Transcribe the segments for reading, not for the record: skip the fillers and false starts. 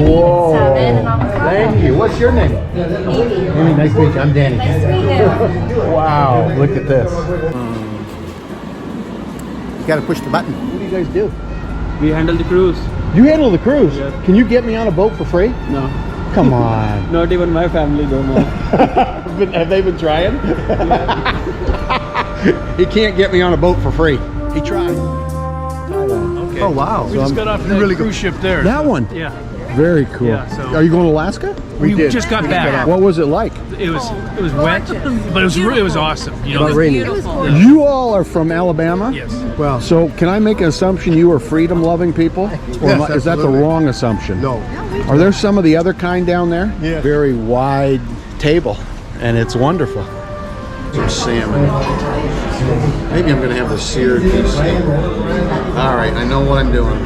Whoa. Salmon and avocado. Thank you. What's your name? Amy. Amy, nice to meet you. I'm Danny. Nice to meet you. Wow, look at this. You got to push the button. What do you guys do? We handle the cruise. You handle the cruise? Yes. Can you get me on a boat for free? No. Come on. Not even my family don't know. Have they been trying? He can't get me on a boat for free. He tried. Okay. Oh, wow. We just got off the really cruise ship there. That one? Yeah. Very cool. Yeah, so- Are you going to Alaska? We just got back. What was it like? It was wet, but it was awesome. You know, Raining. You all are from Alabama? Yes. Well, so can I make an assumption you are freedom-loving people? Or Yes, is that the absolutely. wrong assumption? No. Are there some of the other kind down there? Yeah. Very wide table, and it's wonderful. Some salmon. Maybe I'm going to have the seared piece. All right, I know what I'm doing.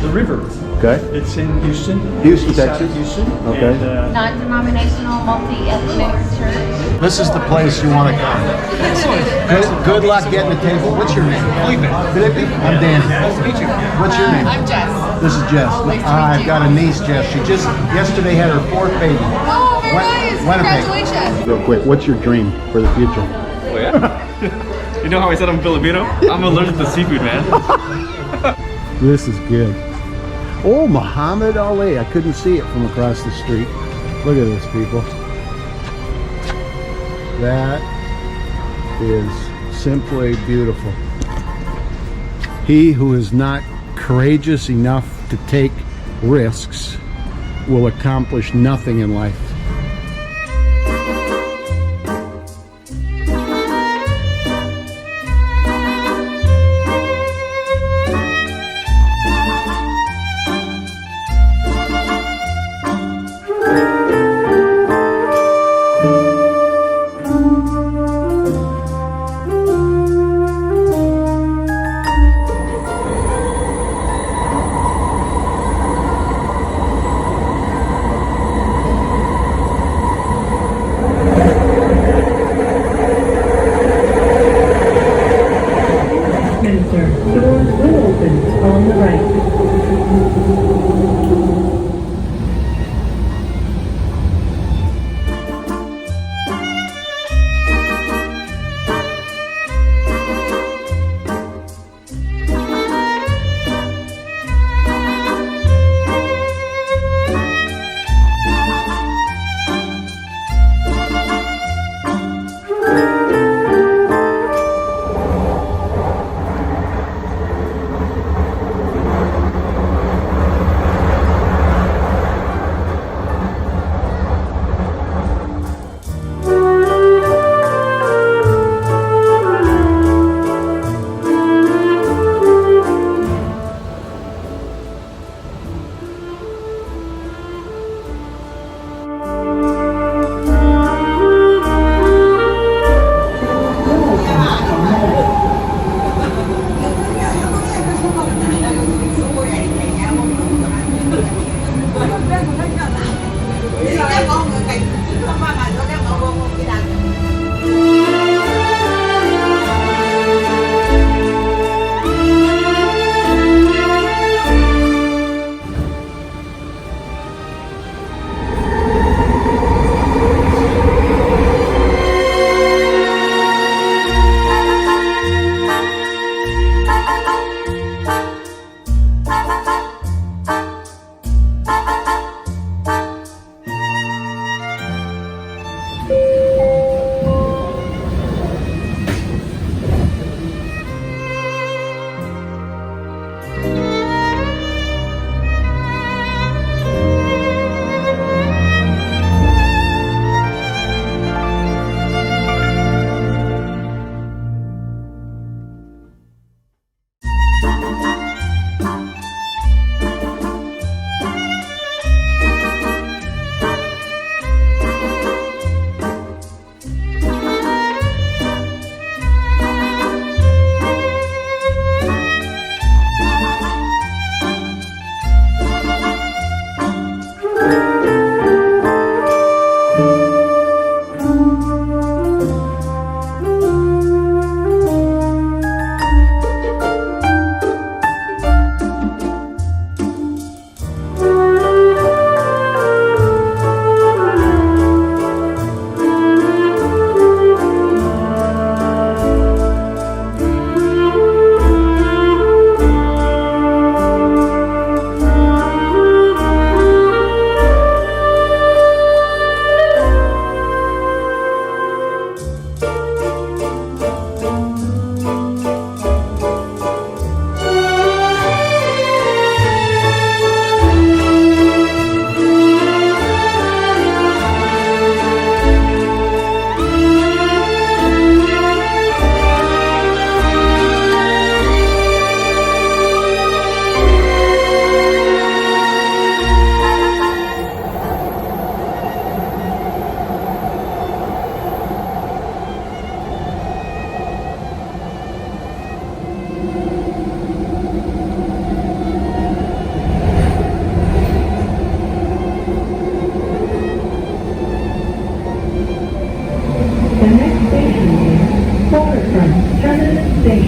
the river. Okay. It's in Houston. Houston, East side Texas. of Houston. Okay. And, Non-denominational, multi-ethnic church. This is the place you want to come. Good luck getting the table. What's your name? Felipe. I'm Danny. Nice to meet you. What's your name? I'm Jess. This is Jess. I've got a niece, Jess. She just yesterday had her 4th baby. Oh, very nice. Winnipeg. Congratulations. Real quick, what's your dream for the future? Oh yeah? You know how I said I'm Filipino? I'm allergic to seafood, man. This is good. Oh, Muhammad Ali. I couldn't see it from across the street. Look at this, people. That is simply beautiful. He who is not courageous enough to take risks will accomplish nothing in life.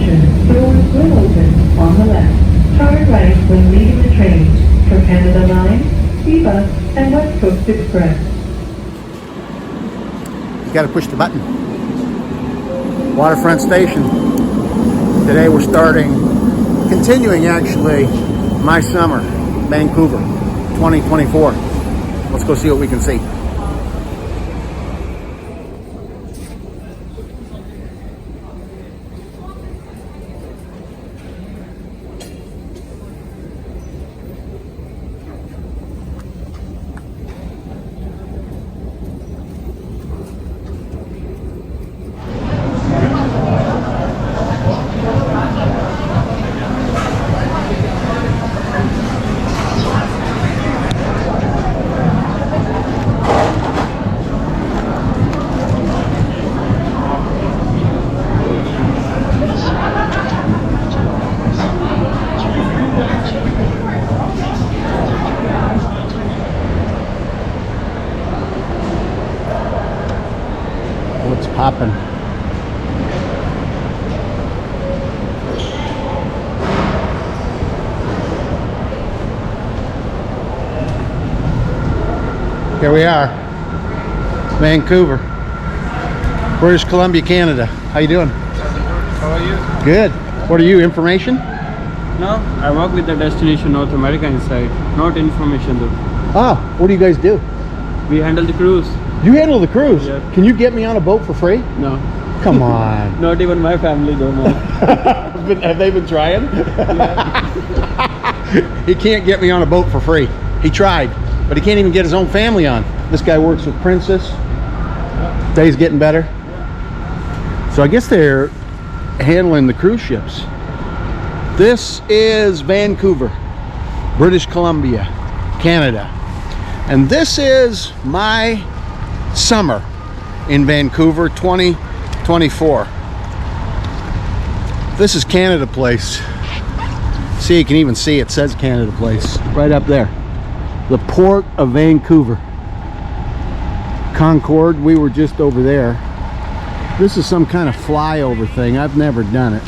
Attention, doors will open on the left. Turn right when leaving the train for Canada Line, Viva, and West Coast Express. You got to push the button. Waterfront Station. Today we're continuing actually, my summer, Vancouver, 2024. Let's go see what we can see. What's poppin'? Here we are, Vancouver, British Columbia, Canada. How you doing? How are you? Good. What are you, information? No, I work with the destination North America inside, not information though. Ah, what do you guys do? We handle the cruise. You handle the cruise? Yeah. Can you get me on a boat for free? No, Come on. not even my family though, man. Have they been trying? He can't get me on a boat for free. He tried, but he can't even get his own family on. This guy works with Princess. Day's getting better. So I guess they're handling the cruise ships. This is Vancouver, British Columbia, Canada. And this is my summer in Vancouver 2024. This is Canada Place. See, you can even see it says Canada Place right up there. The Port of Vancouver. Concord, we were just over there. This is some kind of flyover thing. I've never done it.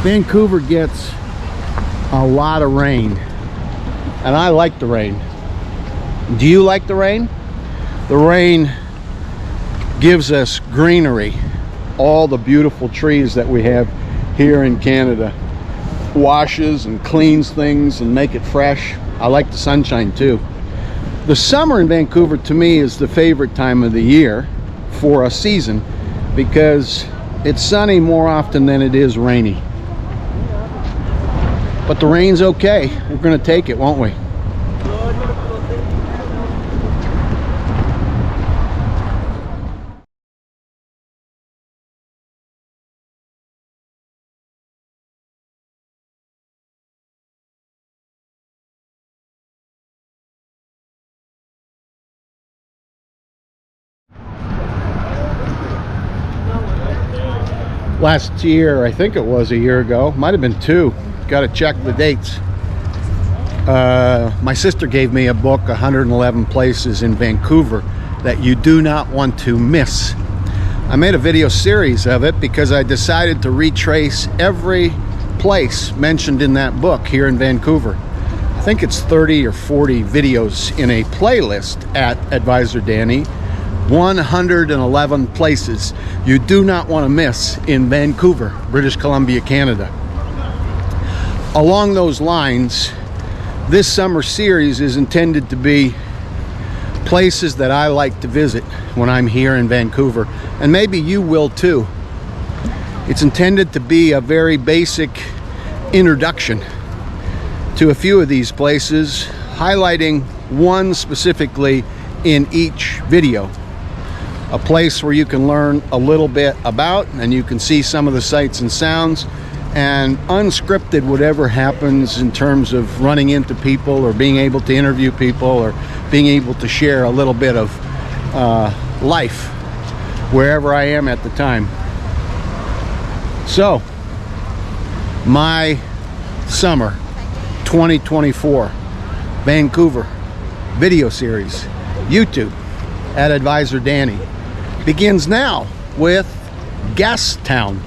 Vancouver gets a lot of rain, and I like the rain. Do you like the rain? The rain gives us greenery, all the beautiful trees that we have here in Canada. Washes and cleans things and make it fresh. I like the sunshine too. The summer in Vancouver to me is the favorite time of the year for a season because it's sunny more often than it is rainy. But the rain's okay. We're gonna take it, won't we? Last year, I think it was a year ago, might have been 2. Got to check the dates. My sister gave me a book, 111 Places in Vancouver that you do not want to miss. I made a video series of it because I decided to retrace every place mentioned in that book here in Vancouver. I think it's 30 or 40 videos in a playlist at Advisor Danny. 111 places you do not want to miss in Vancouver, British Columbia, Canada. Along those lines, this summer series is intended to be places that I like to visit when I'm here in Vancouver, and maybe you will too. It's intended to be a very basic introduction to a few of these places, highlighting one specifically in each video. A place where you can learn a little bit about, and you can see some of the sights and sounds, and unscripted whatever happens in terms of running into people or being able to interview people or being able to share a little bit of life wherever I am at the time. So, my summer 2024 Vancouver video series, YouTube at Advisor Danny, begins now with Gastown.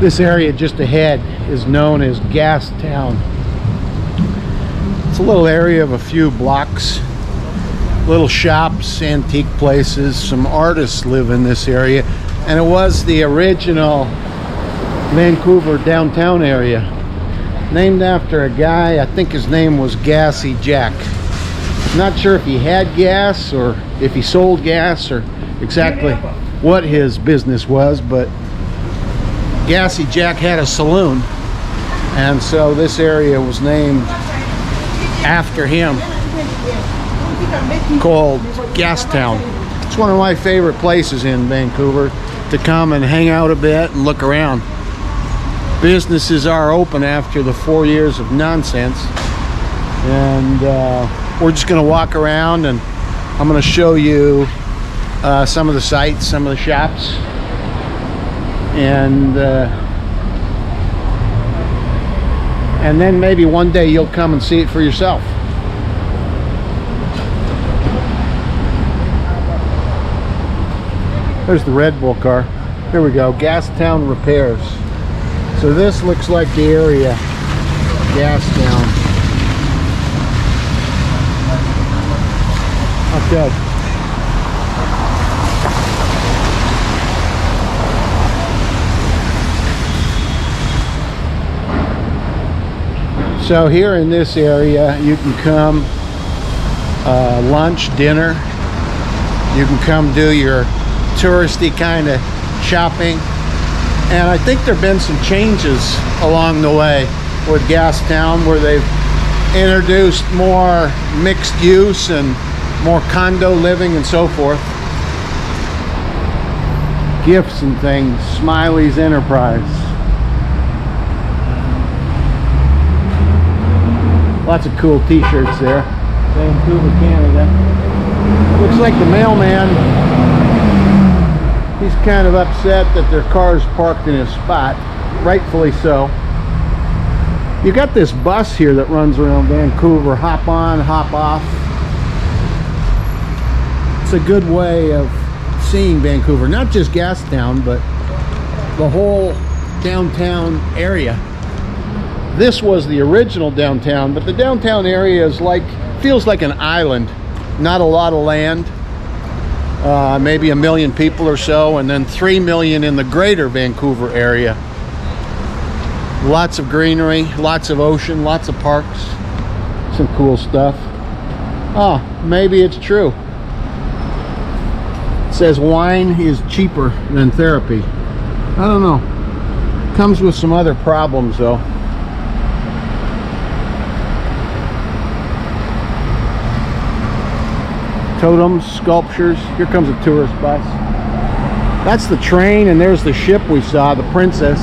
This area just ahead is known as Gastown. It's a little area of a few blocks. Little shops, antique places, some artists live in this area, and it was the original Vancouver downtown area, named after a guy. I think his name was Gassy Jack. Not sure if he had gas or if he sold gas or exactly what his business was, but Gassy Jack had a saloon, and so this area was named after him, called Gastown. It's one of my favorite places in Vancouver to come and hang out a bit and look around. Businesses are open after the 4 years of nonsense, and we're just going to walk around, and I'm going to show you some of the sights, some of the shops, and then maybe one day you'll come and see it for yourself. There's the Red Bull car. Here we go, Gastown Repairs. So this looks like the area, Gastown. Okay. So here in this area, you can come lunch, dinner. You can come do your touristy kind of shopping. And I think there have been some changes along the way with Gastown, where they've introduced more mixed use and more condo living and so forth. Gifts and things, Smiley's Enterprise. Lots of cool t-shirts there. Vancouver, Canada. Looks like the mailman, he's kind of upset that their car's parked in his spot. Rightfully so. You got this bus here that runs around Vancouver, hop on, hop off. It's a good way of seeing Vancouver, not just Gastown, but the whole downtown area. This was the original downtown, but the downtown area is feels like an island. Not a lot of land, maybe 1 million people or so, and then 3 million in the greater Vancouver area. Lots of greenery, lots of ocean, lots of parks, some cool stuff. Oh, maybe it's true. It says wine is cheaper than therapy. I don't know. Comes with some other problems though. Totems, sculptures. Here comes a tourist bus. That's the train, and there's the ship we saw, the Princess.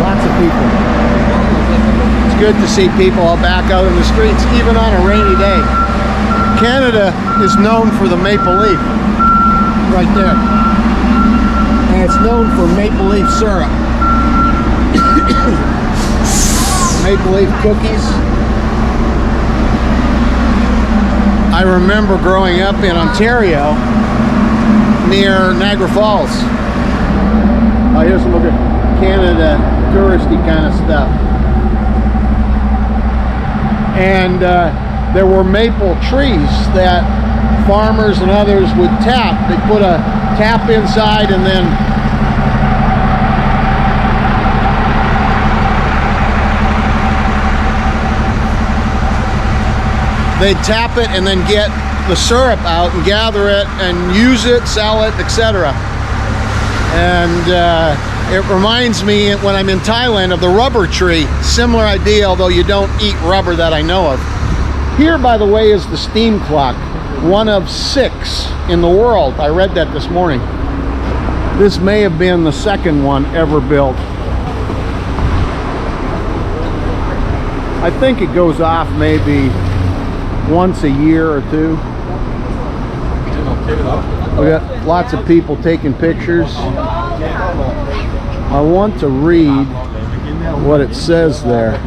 Lots of people. It's good to see people all back out in the streets, even on a rainy day. Canada is known for the maple leaf, right there. And it's known for maple leaf syrup. Maple leaf cookies. I remember growing up in Ontario near Niagara Falls. Oh, here's some other Canada touristy kind of stuff. And there were maple trees that farmers and others would tap. They put a tap inside and then they'd tap it and then get the syrup out and gather it and use it, sell it, etc. And it reminds me when I'm in Thailand of the rubber tree. Similar idea, although you don't eat rubber that I know of. Here, by the way, is the steam clock. One of 6 in the world. I read that this morning. This may have been the second one ever built. I think it goes off maybe once a year or two. We got lots of people taking pictures. I want to read what it says there.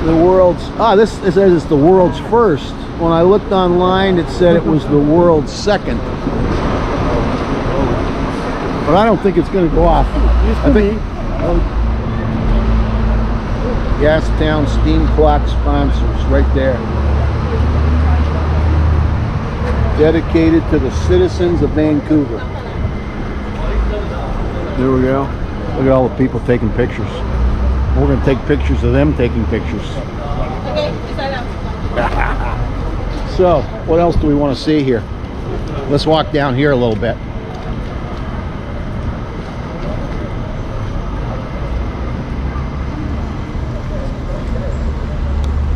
The world's, this it says it's the world's first. When I looked online, it said it was the world's second. but I don't think it's going to go off. I think Gastown steam clock sponsors right there. Dedicated to the citizens of Vancouver. There we go. Look at all the people taking pictures. We're going to take pictures of them taking pictures. So, what else do we want to see here? Let's walk down here a little bit.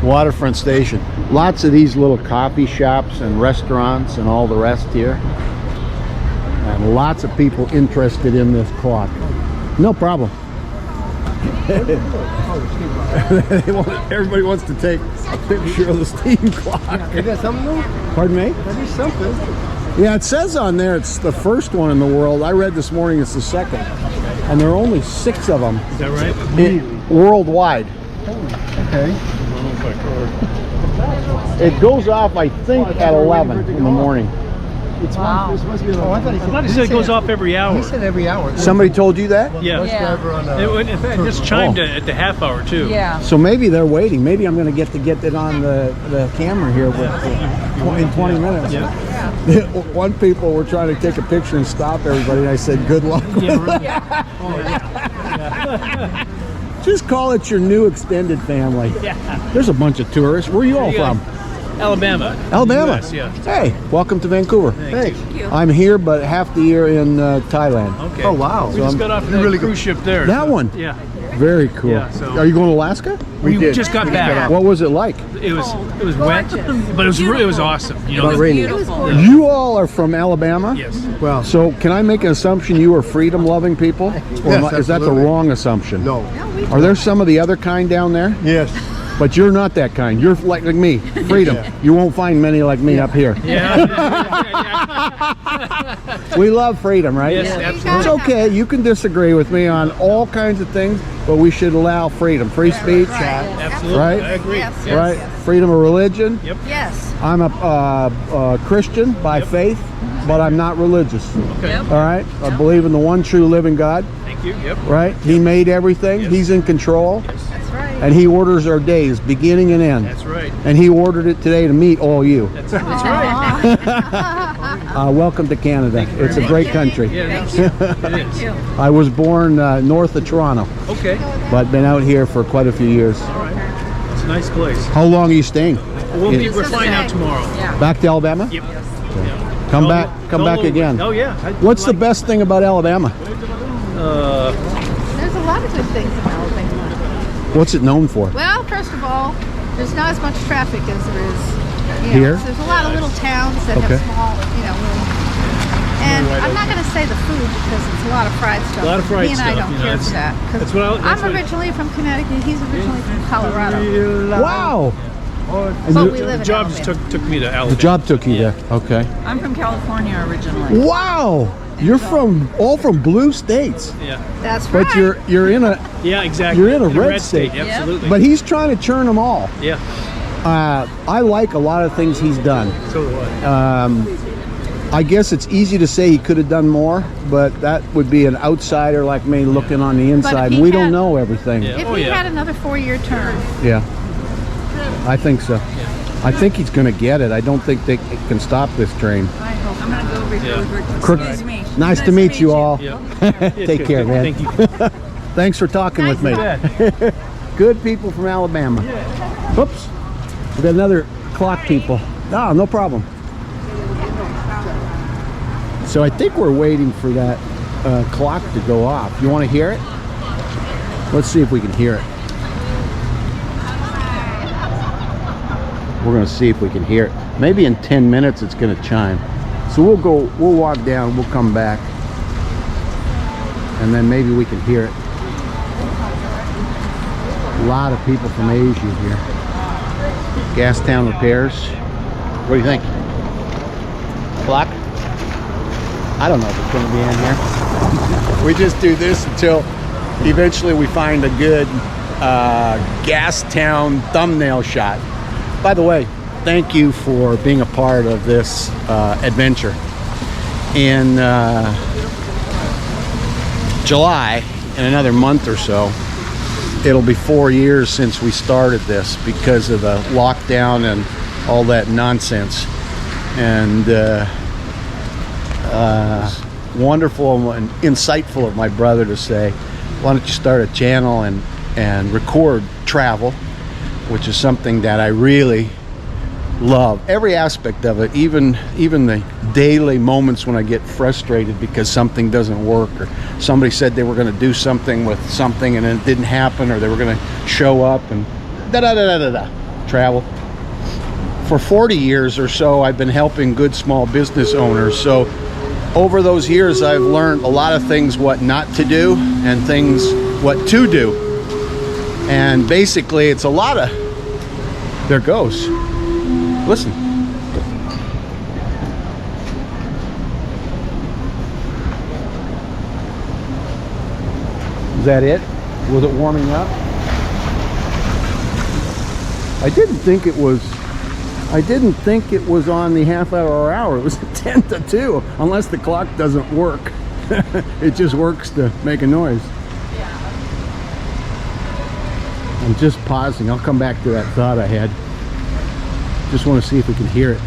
Waterfront station. Lots of these little coffee shops and restaurants and all the rest here. And lots of people interested in this clock. No problem. Everybody wants to take a picture of the steam clock. Is that something new? Pardon me? That is something. Yeah, it says on there it's the first one in the world. I read this morning it's the second. And there are only 6 of them. Is that right? Worldwide. Okay. It goes off, I think, at 11 in the morning. It's supposed to be. Oh, I thought I thought he said it goes off every hour. He said every hour. Somebody told you that? Yeah. Bus driver on In fact, it just chimed at the half hour too. Yeah. So maybe they're waiting. Maybe I'm going to get it on the camera here in 20 minutes. Yeah. One people were trying to take a picture and stop everybody, and I said, good luck. Yeah, really. Just call it your new extended family. Yeah. There's a bunch of tourists. Where are you all from? Alabama. Alabama. US, yeah. Hey, welcome to Vancouver. Thanks. I'm here, but half the year in Thailand. Okay. Oh, wow. We just got off that really cruise ship there. That so- one? Yeah. Very cool. Yeah, so- Are you going to Alaska? We did. just got back. What was it like? It was wet, but it was awesome. You know, About raining. Yeah. You all are from Alabama? Yes. Well, So can I make an assumption you are freedom-loving people? Or Yes, is that the absolutely. wrong assumption? no. Are there some of the other kind down there? Yes. But you're not that kind. You're like me, freedom. Yeah. You won't find many like me up here. Yeah. We love freedom, right? Yes, absolutely. It's okay. You can disagree with me on all kinds of things, but we should allow freedom. Free speech, Absolutely. Right? I agree. Yes. right? Freedom of religion. Yep. Yes. I'm a Christian by faith, but I'm not religious. Okay. All right? I believe in the one true living God, Thank you. Yep. right? He made everything. Yes. He's in control. That's right. And he orders our days, beginning and end. That's right. And he ordered it today to meet all you. That's right. Welcome to Canada. It's a great country. Yeah, it is. I was born north of Toronto, Okay. but been out here for quite a few years. All right. It's a nice place. How long are you staying? We're flying out tomorrow. Back to Alabama? Yep. Come back again. Oh yeah. What's the best thing about Alabama? There's a lot of good things in Alabama. What's it known for? Well, first of all, there's not as much traffic as there is Here? So there's a lot of little towns that Okay. have small, little. And I'm not going to say the food because it's a lot of fried stuff. A lot of fried He and I stuff, don't you know, care that's- for that. 'Cause that's what I- that's I'm what- originally from Connecticut. He's originally from Colorado. Wow! And But you- we live The in job just Alabama. took me to Alabama. the job took you there. Okay. I'm from California originally. Wow! You're all from blue states, Yeah. That's right. but you're in a. Yeah, exactly. You're in a the red state. Absolutely. But he's trying to churn them all. yeah. I like a lot of things he's done. So do I. I guess it's easy to say he could have done more, but that would be an outsider like me looking on the inside. he We don't had- know everything. Yeah. If Oh, he yeah. had another 4-year term, Yeah, I think so. I think he's going to get it. I don't think they can stop this train. I hope. I'm going to go over here Yeah. with Rick. Crook- Excuse me. Nice to meet you all. Yeah. Take care, man. Thank you. Thanks for talking with me. Good people from Alabama. Oops. We got another clock people. No, no problem. So I think we're waiting for that clock to go off. You want to hear it? Let's see if we can hear it. We're going to see if we can hear it. Maybe in 10 minutes it's going to chime. So we'll walk down, we'll come back. And then maybe we can hear it. A lot of people from Asia here. Gastown repairs. What do you think? Clock? I don't know if it's going to be in here. We just do this until eventually we find a good Gastown thumbnail shot. By the way, thank you for being a part of this adventure. In July, in another month or so, it'll be 4 years since we started this because of the lockdown and all that nonsense. And wonderful and insightful of my brother to say, why don't you start a channel and record travel, which is something that I really love. Every aspect of it, even the daily moments when I get frustrated because something doesn't work, or somebody said they were going to do something with something and it didn't happen, or they were going to show up, and travel. For 40 years or so, I've been helping good small business owners. So over those years, I've learned a lot of things what not to do and things what to do. And basically, it's a lot of, there it goes. Listen. Is that it? Was it warming up? I didn't think it was on the half hour or hour. It was 10 to 2, unless the clock doesn't work. It just works to make a noise. I'm just pausing. I'll come back to that thought I had. Just want to see if we can hear it,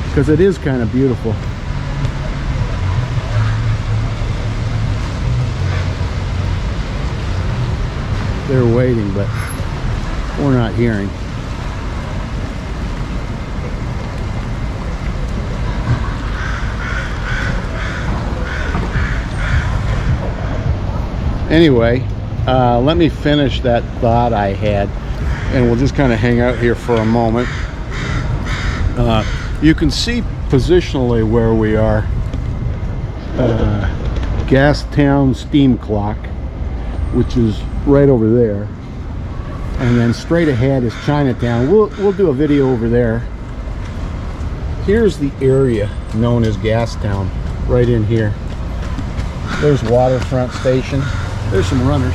because it is kind of beautiful. They're waiting, but we're not hearing. Anyway, let me finish that thought I had, and we'll just kind of hang out here for a moment. You can see positionally where we are. Gastown steam clock, which is right over there, and then straight ahead is Chinatown. We'll do a video over there. Here's the area known as Gastown, right in here. There's Waterfront Station. There's some runners.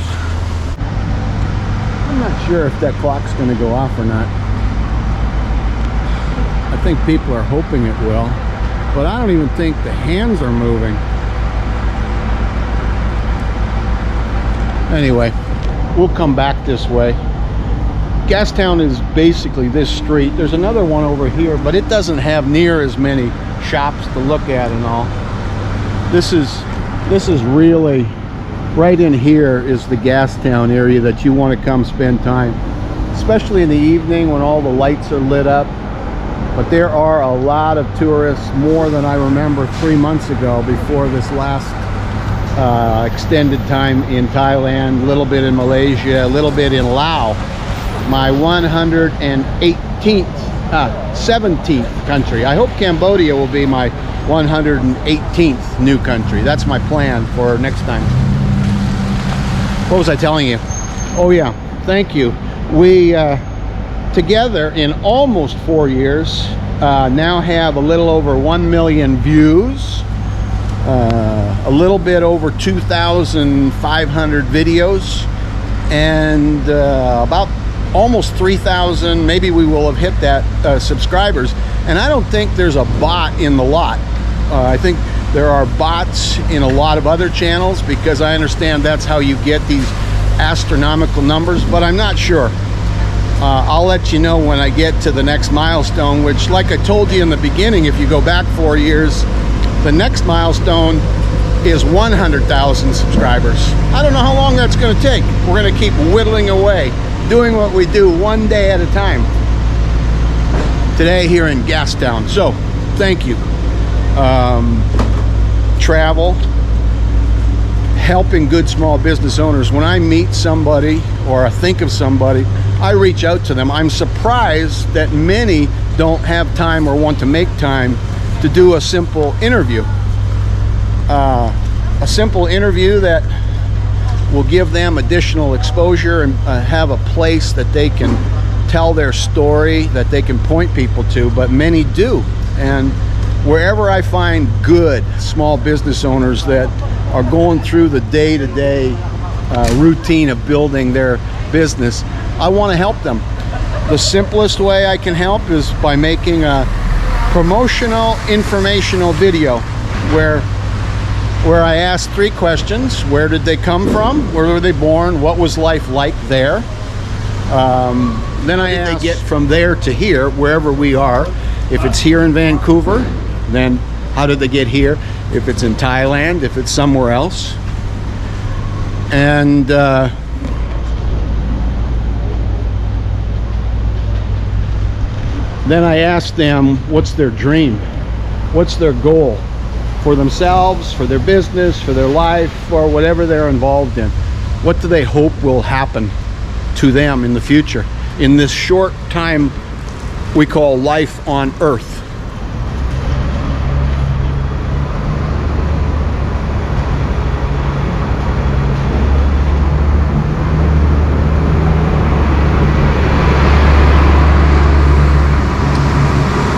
I'm not sure if that clock's going to go off or not. I think people are hoping it will, but I don't even think the hands are moving. Anyway, we'll come back this way. Gastown is basically this street. There's another one over here, but it doesn't have near as many shops to look at and all. This is really, right in here is the Gastown area that you want to come spend time, especially in the evening when all the lights are lit up. But there are a lot of tourists, more than I remember 3 months ago, before this last extended time in Thailand, a little bit in Malaysia, a little bit in Laos. My 17th country. I hope Cambodia will be my 118th new country. That's my plan for next time. What was I telling you? Oh yeah, thank you. We together in almost 4 years now have a little over 1 million views, a little bit over 2,500 videos, and about almost 3,000, maybe we will have hit that, subscribers. And I don't think there's a bot in the lot. I think there are bots in a lot of other channels, because I understand that's how you get these astronomical numbers, but I'm not sure. I'll let you know when I get to the next milestone, which, like I told you in the beginning, if you go back 4 years, the next milestone is 100,000 subscribers. I don't know how long that's going to take. We're going to keep whittling away, doing what we do one day at a time. Today here in Gastown. So, thank you. Travel, helping good small business owners. When I meet somebody or I think of somebody, I reach out to them. I'm surprised that many don't have time or want to make time to do a simple interview. A simple interview that will give them additional exposure and have a place that they can tell their story, that they can point people to, but many do. And wherever I find good small business owners that are going through the day-to-day routine of building their business, I want to help them. The simplest way I can help is by making a promotional, informational video where where I asked 3 questions. Where did they come from? Where were they born? What was life like there? Then I asked, they get from there to here, wherever we are. If it's here in Vancouver, then how did they get here? If it's in Thailand, if it's somewhere else. And then I asked them, what's their dream? What's their goal for themselves, for their business, for their life, or whatever they're involved in? What do they hope will happen to them in the future, in this short time we call life on Earth?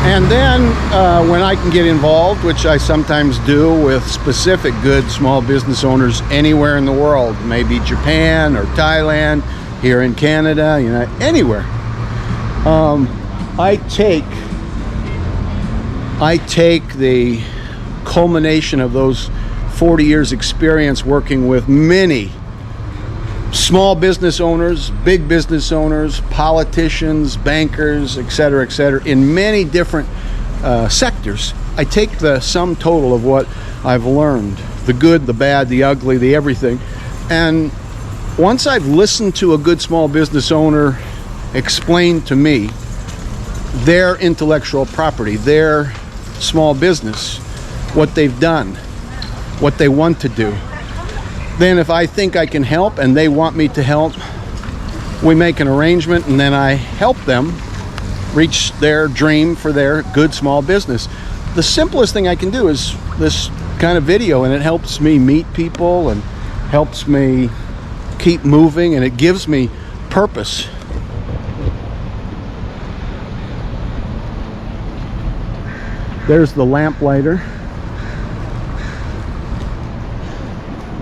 And then when I can get involved, which I sometimes do with specific good small business owners anywhere in the world, maybe Japan or Thailand, here in Canada, you know, anywhere, I take the culmination of those 40 years experience working with many small business owners, big business owners, politicians, bankers, etc., in many different sectors. I take the sum total of what I've learned, the good, the bad, the ugly, the everything. And once I've listened to a good small business owner explain to me their intellectual property, their small business, what they've done, what they want to do, then if I think I can help and they want me to help, we make an arrangement, and then I help them reach their dream for their good small business. The simplest thing I can do is this kind of video, and it helps me meet people and helps me keep moving, and it gives me purpose. There's the lamplighter.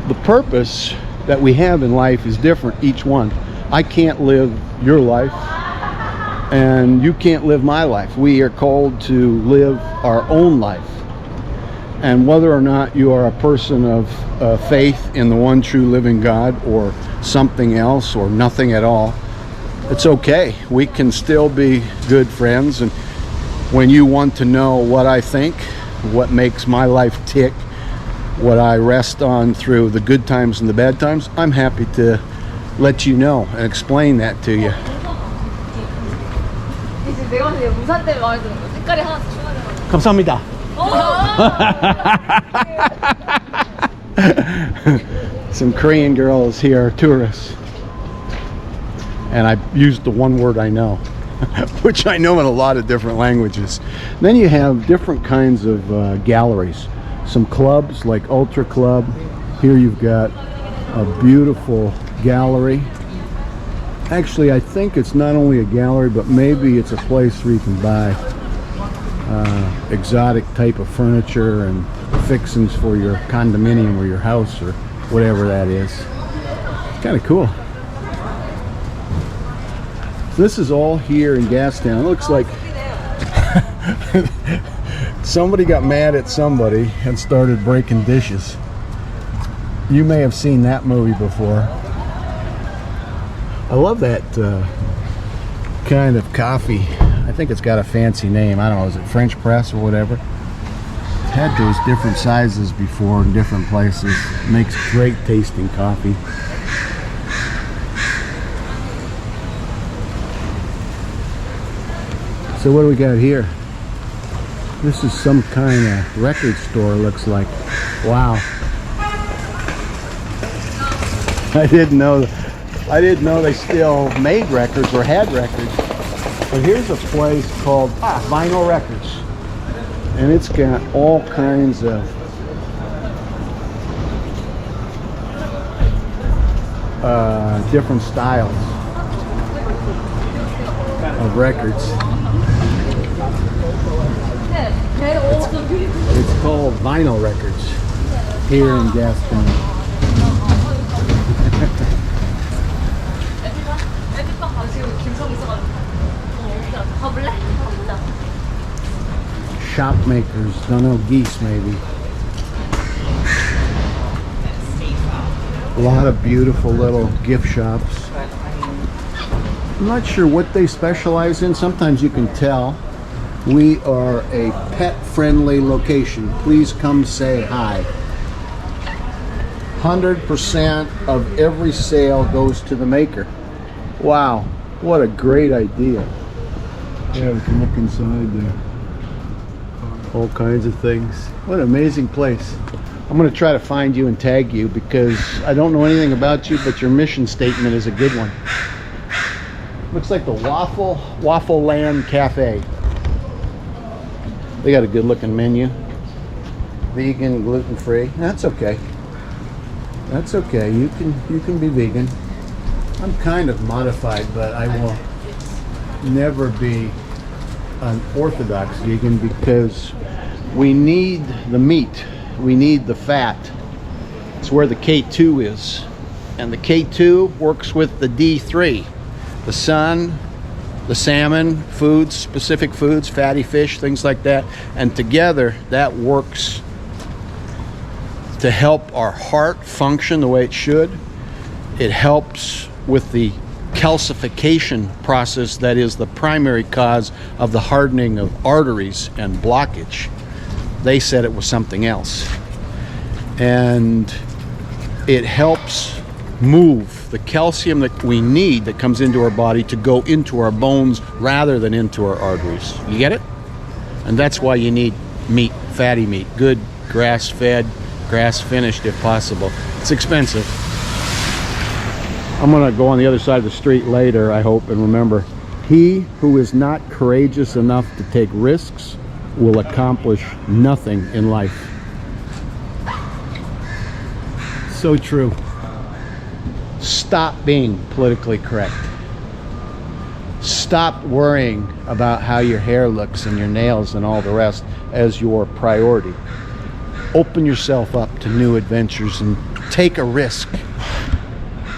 The purpose that we have in life is different, each one. I can't live your life, and you can't live my life. We are called to live our own life. And whether or not you are a person of faith in the one true living God, or something else, or nothing at all, it's okay. We can still be good friends. And when you want to know what I think, what makes my life tick, what I rest on through the good times and the bad times, I'm happy to let you know and explain that to you. 감사합니다. Some Korean girls here are tourists, and I used the one word I know, which I know in a lot of different languages. Then you have different kinds of galleries. Some clubs like Ultra Club. Here you've got a beautiful gallery. Actually, I think it's not only a gallery, but maybe it's a place where you can buy exotic type of furniture and fixings for your condominium or your house or whatever that is. It's kind of cool. So this is all here in Gastown. It looks like somebody got mad at somebody and started breaking dishes. You may have seen that movie before. I love that kind of coffee. I think it's got a fancy name. I don't know, is it French press or whatever? I've had those different sizes before in different places. It makes great tasting coffee. So what do we got here? This is some kind of record store, looks like. Wow. I didn't know they still made records or had records. But here's a place called Vinyl Records. And it's got all kinds of different styles of records. It's called Vinyl Records here in Gastown. Shop makers, don't know, geese maybe. A lot of beautiful little gift shops. I'm not sure what they specialize in. Sometimes you can tell. We are a pet-friendly location. Please come say hi. 100% of every sale goes to the maker. Wow, what a great idea. Yeah, we can look inside there. All kinds of things. What an amazing place. I'm going to try to find you and tag you because I don't know anything about you, but your mission statement is a good one. Looks like the Waffle Land Cafe. They got a good looking menu. Vegan, gluten-free. That's okay. That's okay. You can be vegan. I'm kind of modified, but I will never be an orthodox vegan because we need the meat. We need the fat. It's where the K2 is. And the K2 works with the D3. The sun, the salmon, foods, specific foods, fatty fish, things like that. And together, that works to help our heart function the way it should. It helps with the calcification process that is the primary cause of the hardening of arteries and blockage. They said it was something else. And it helps move the calcium that we need that comes into our body to go into our bones rather than into our arteries. You get it? And that's why you need meat, fatty meat, good grass-fed, grass-finished if possible. It's expensive. I'm gonna go on the other side of the street later, I hope, and remember, he who is not courageous enough to take risks will accomplish nothing in life. So true. Stop being politically correct. Stop worrying about how your hair looks and your nails and all the rest as your priority. Open yourself up to new adventures and take a risk.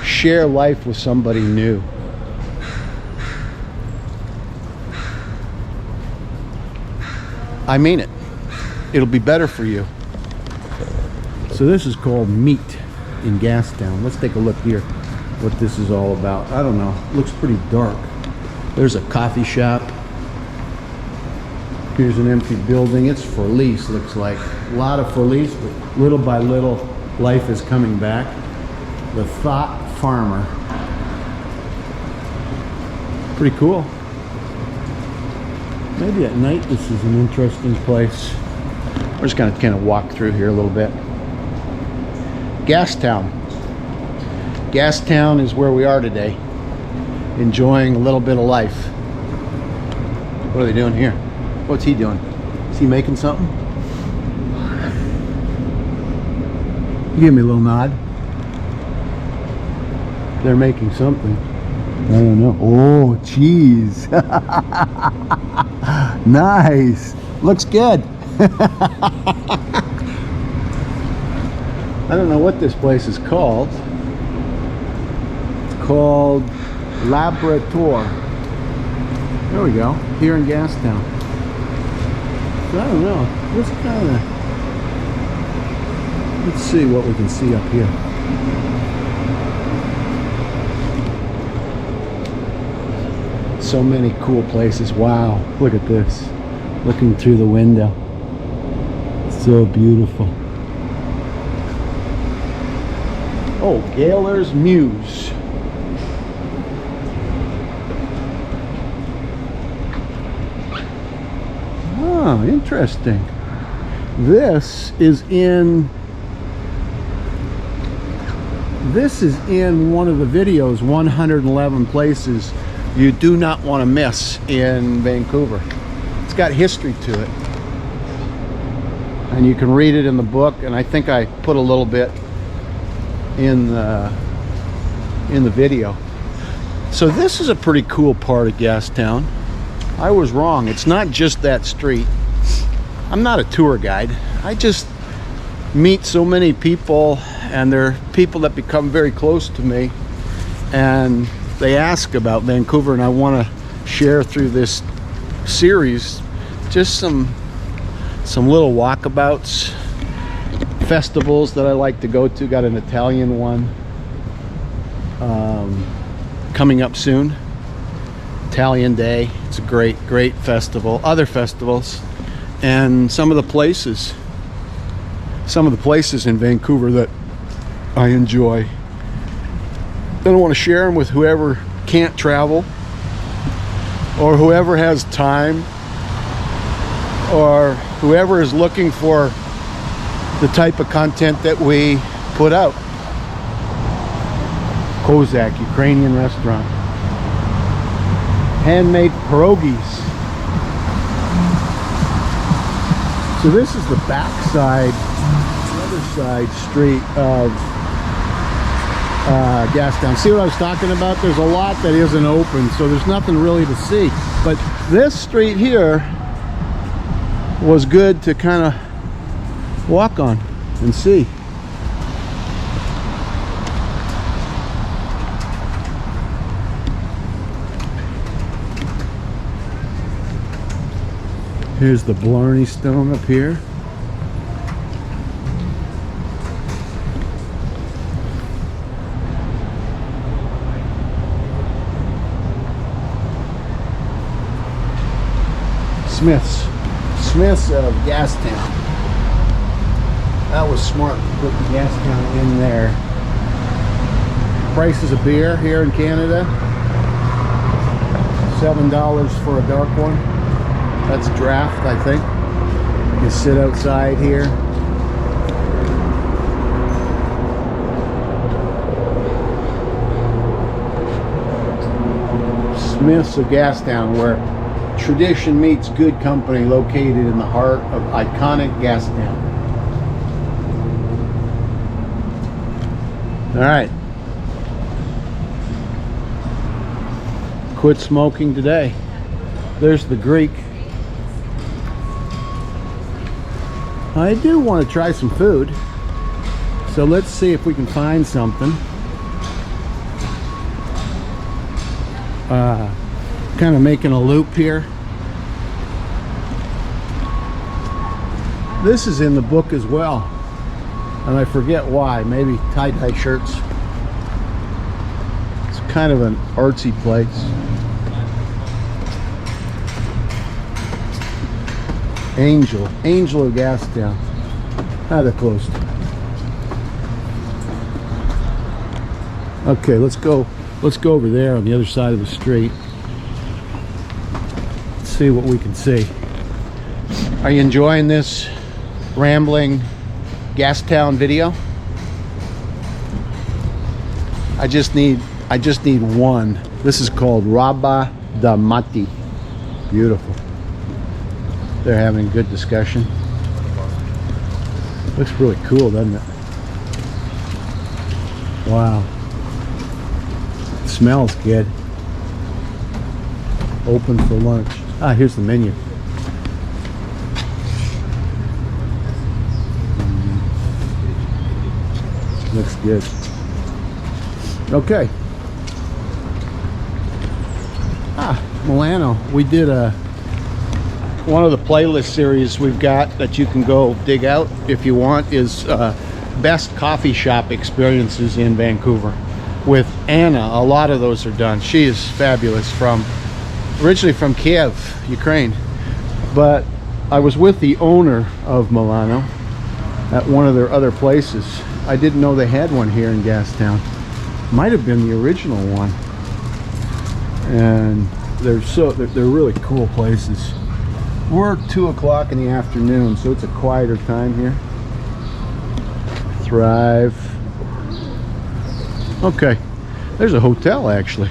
Share life with somebody new. I mean it. It'll be better for you. So this is called Meat in Gastown. Let's take a look here what this is all about. I don't know. It looks pretty dark. There's a coffee shop. Here's an empty building. It's for lease, looks like. A lot of for lease, but little by little life is coming back. The Thought Farmer. Pretty cool. Maybe at night this is an interesting place. We're just gonna kind of walk through here a little bit. Gastown. Gastown is where we are today, enjoying a little bit of life. What are they doing here? What's he doing? Is he making something? Give me a little nod. They're making something. I don't know. Oh, cheese. Nice. Looks good. I don't know what this place is called. It's called Laboratoire. There we go. Here in Gastown. So I don't know. Let's kind of... Let's see what we can see up here. So many cool places. Wow. Look at this. Looking through the window. So beautiful. Oh, Gaylor's Muse. Oh, interesting. This is in one of the videos, 111 places you do not want to miss in Vancouver. It's got history to it. And you can read it in the book, and I think I put a little bit in the video. So this is a pretty cool part of Gastown. I was wrong. It's not just that street. I'm not a tour guide. I just meet so many people, and they're people that become very close to me, and they ask about Vancouver, and I want to share through this series just some little walkabouts, festivals that I like to go to. Got an Italian one coming up soon. Italian Day. It's a great festival. Other festivals, and some of the places in Vancouver that I enjoy. Then I want to share them with whoever can't travel, or whoever has time, or whoever is looking for the type of content that we put out. Kozak, Ukrainian restaurant. Handmade pierogies. So this is the backside, the other side street of Gastown. See what I was talking about? There's a lot that isn't open, so there's nothing really to see. But this street here was good to kind of walk on and see. Here's the Blarney Stone up here. Smith's of Gastown. That was smart to put the Gastown in there. Prices of beer here in Canada, $7 for a dark one. That's draft, I think. You sit outside here. Smith's of Gastown, where tradition meets good company, located in the heart of iconic Gastown. All right. Quit smoking today. There's the Greek. I do want to try some food, so let's see if we can find something. Kind of making a loop here. This is in the book as well, and I forget why. Maybe tie-dye shirts. It's kind of an artsy place. Angel of Gastown. Ah, they're closed. Okay, let's go over there on the other side of the street. Let's see what we can see. Are you enjoying this rambling Gastown video? I just need one. This is called Rabba da Mati. Beautiful. They're having good discussion. Looks really cool, doesn't it? Wow. It smells good. Open for lunch. Ah, here's the menu. Looks good. Okay. Ah, Milano. We did one of the playlist series we've got that you can go dig out if you want is best coffee shop experiences in Vancouver with Anna. A lot of those are done. She is fabulous, originally from Kiev, Ukraine, but I was with the owner of Milano at one of their other places. I didn't know they had one here in Gastown. Might have been the original one, and they're really cool places. We're 2 o'clock in the afternoon, so it's a quieter time here. Thrive. Okay, there's a hotel actually.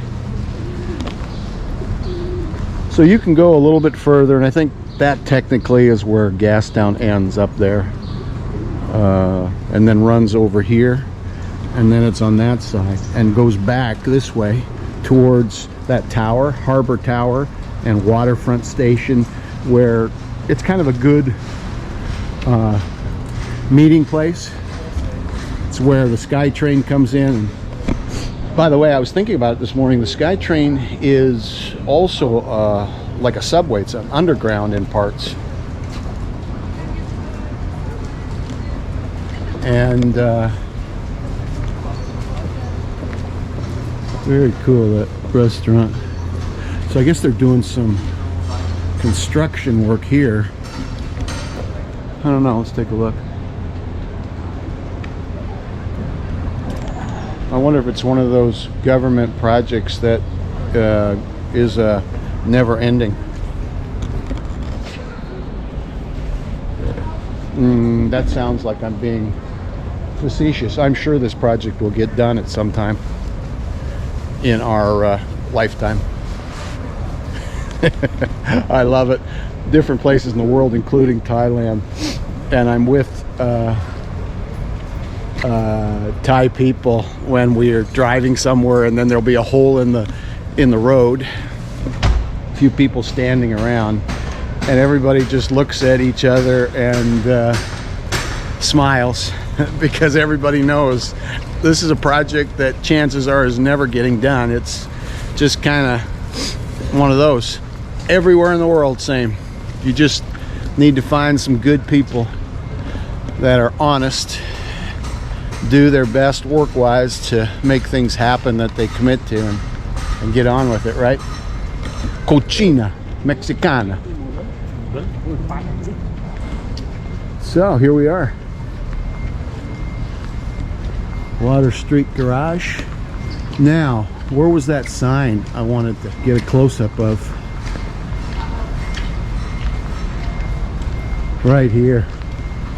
So you can go a little bit further, and I think that technically is where Gastown ends, up there. And then runs over here, and then it's on that side and goes back this way towards that tower, Harbor Tower and Waterfront Station, where it's kind of a good meeting place. It's where the SkyTrain comes in. By the way, I was thinking about it this morning. The SkyTrain is also like a subway. It's an underground in parts. And Very cool, that restaurant. So I guess they're doing some construction work here. I don't know, let's take a look. I wonder if it's one of those government projects that is never ending. That sounds like I'm being facetious. I'm sure this project will get done at some time in our lifetime. I love it. Different places in the world, including Thailand, and I'm with Thai people when we're driving somewhere, and then there'll be a hole in the road, a few people standing around, and everybody just looks at each other and smiles because everybody knows this is a project that chances are is never getting done. It's just kind of one of those. Everywhere in the world, same. You just need to find some good people that are honest, do their best work-wise to make things happen that they commit to, and get on with it, right? Cochina Mexicana. So here we are. Water Street Garage. Now, where was that sign I wanted to get a close-up of? Right here.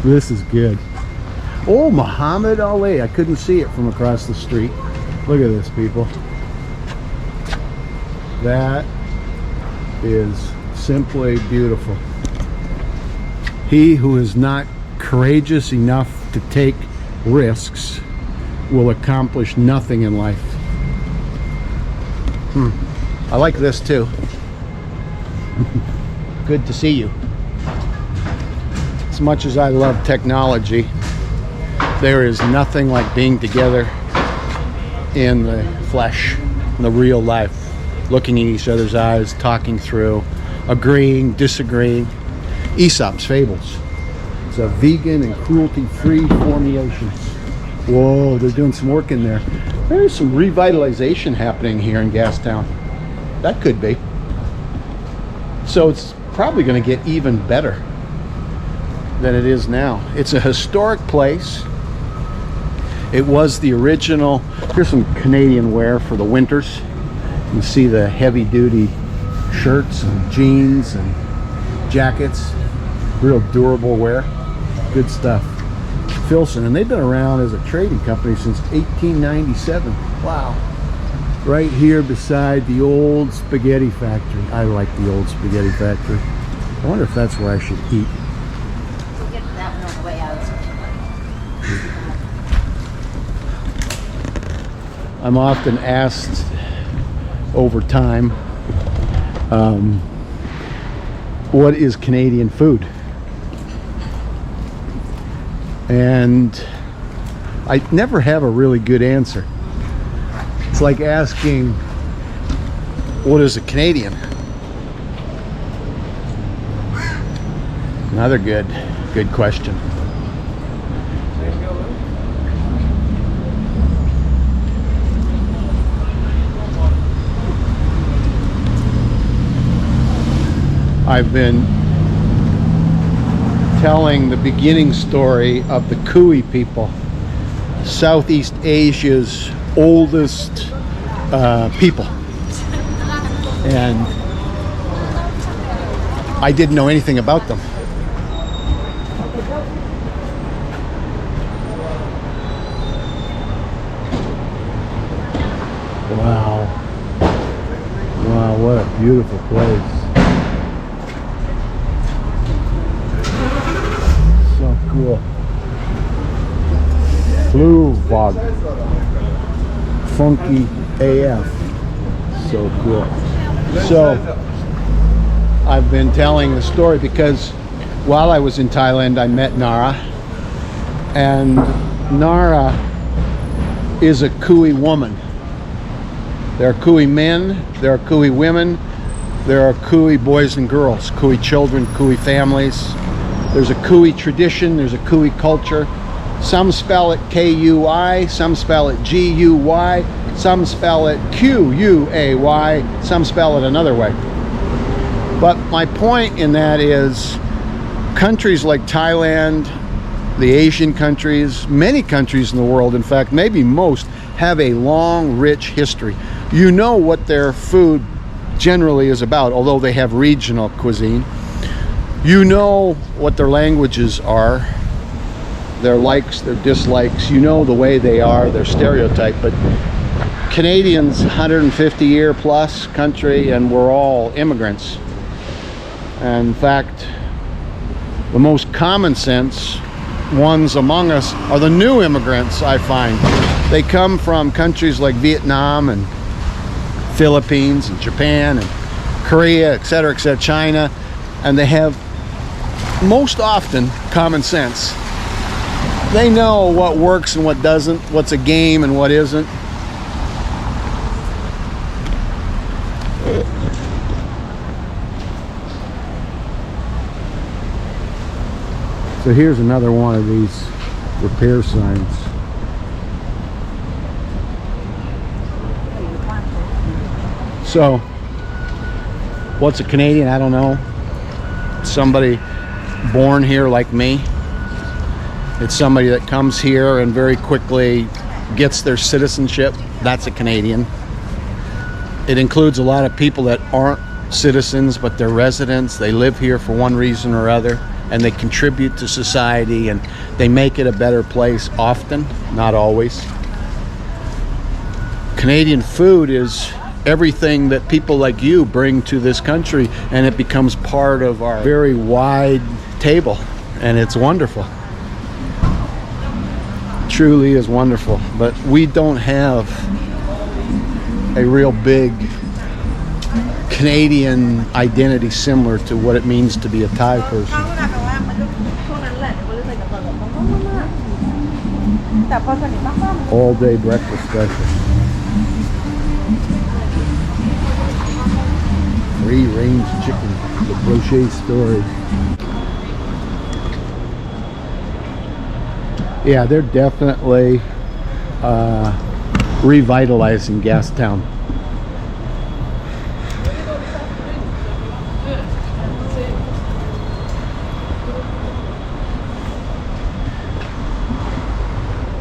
This is good. Oh, Muhammad Ali. I couldn't see it from across the street. Look at this, people. That is simply beautiful. He who is not courageous enough to take risks will accomplish nothing in life. I like this too. Good to see you. As much as I love technology, there is nothing like being together in the flesh, in the real life, looking in each other's eyes, talking through, agreeing, disagreeing. Aesop's Fables. It's a vegan and cruelty-free formulation. Whoa, they're doing some work in there. There's some revitalization happening here in Gastown. That could be. So it's probably going to get even better than it is now. It's a historic place. It was the original. Here's some Canadian wear for the winters. You can see the heavy-duty shirts and jeans and jackets. Real durable wear. Good stuff. Filson, and they've been around as a trading company since 1897. Wow. Right here beside the old spaghetti factory. I like the old spaghetti factory. I wonder if that's where I should eat. We'll get to that one on the way out. I'm often asked over time, what is Canadian food? And I never have a really good answer. It's like asking, what is a Canadian? Another good question. I've been telling the beginning story of the Kui people, Southeast Asia's oldest people, and I didn't know anything about them. Wow, what a beautiful place. Cool. Blue Vog. Funky AF. So cool. So I've been telling the story because while I was in Thailand, I met Nara. And Nara is a Kui woman. There are Kui men, there are Kui women, there are Kui boys and girls, Kui children, Kui families. There's a Kui tradition, there's a Kui culture. Some spell it K-U-I, some spell it G-U-Y. Some spell it Q-U-A-Y, some spell it another way. But my point in that is countries like Thailand, the Asian countries, many countries in the world, in fact, maybe most, have a long, rich history. You know what their food generally is about, although they have regional cuisine. You know what their languages are, their likes, their dislikes. You know the way they are, their stereotype. But Canadians, 150-year plus country, and we're all immigrants. And in fact, the most common sense ones among us are the new immigrants, I find. They come from countries like Vietnam and Philippines and Japan and Korea, etc., China, and they have most often common sense. They know what works and what doesn't, what's a game and what isn't. So here's another one of these repair signs. So, what's a Canadian? I don't know. Somebody born here like me. It's somebody that comes here and very quickly gets their citizenship. That's a Canadian. It includes a lot of people that aren't citizens, but they're residents. They live here for one reason or other, and they contribute to society, and they make it a better place often, not always. Canadian food is everything that people like you bring to this country, and it becomes part of our very wide table, and it's wonderful. It truly is wonderful. But we don't have a real big Canadian identity similar to what it means to be a Thai person. All day breakfast special. Free range chicken, the Brochet story. Yeah, they're definitely revitalizing Gastown.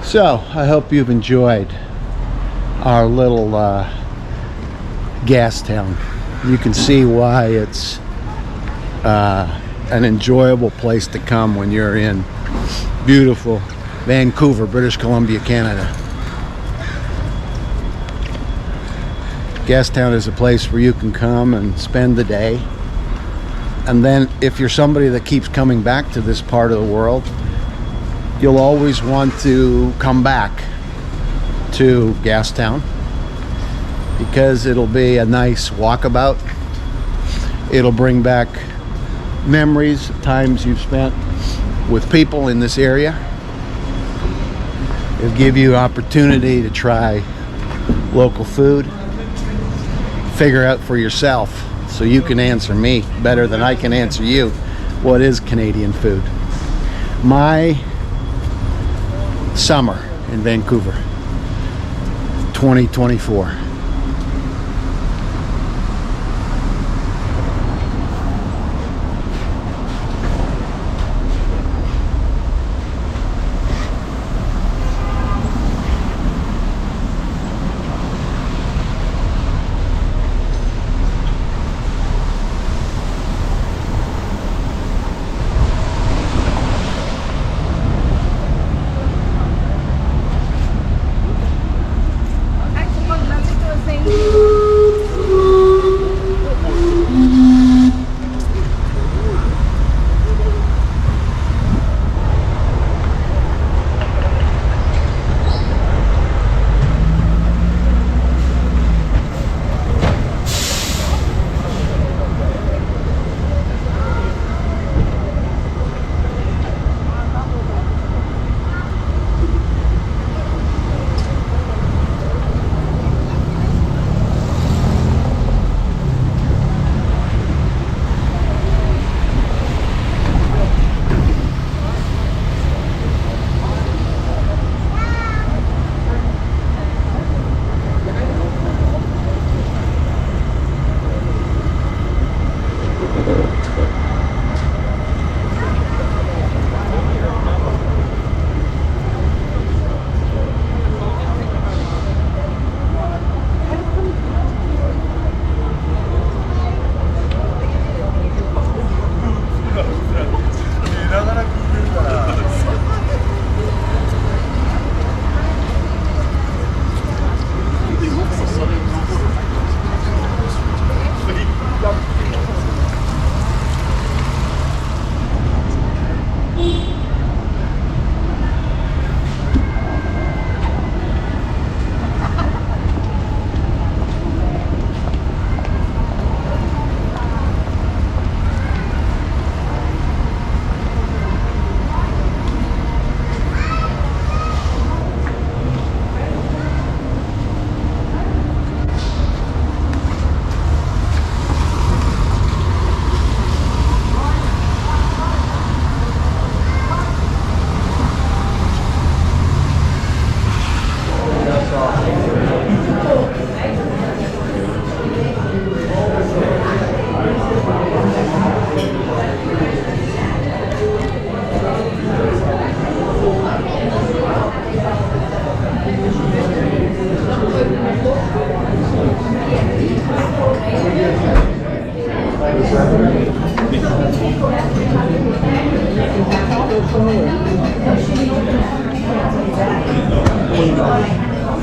So, I hope you've enjoyed our little Gastown. You can see why it's an enjoyable place to come when you're in beautiful Vancouver, British Columbia, Canada. Gastown is a place where you can come and spend the day. And then if you're somebody that keeps coming back to this part of the world, you'll always want to come back to Gastown because it'll be a nice walkabout. It'll bring back memories of times you've spent with people in this area. It'll give you opportunity to try local food, figure out for yourself so you can answer me better than I can answer you what is Canadian food. My summer in Vancouver 2024.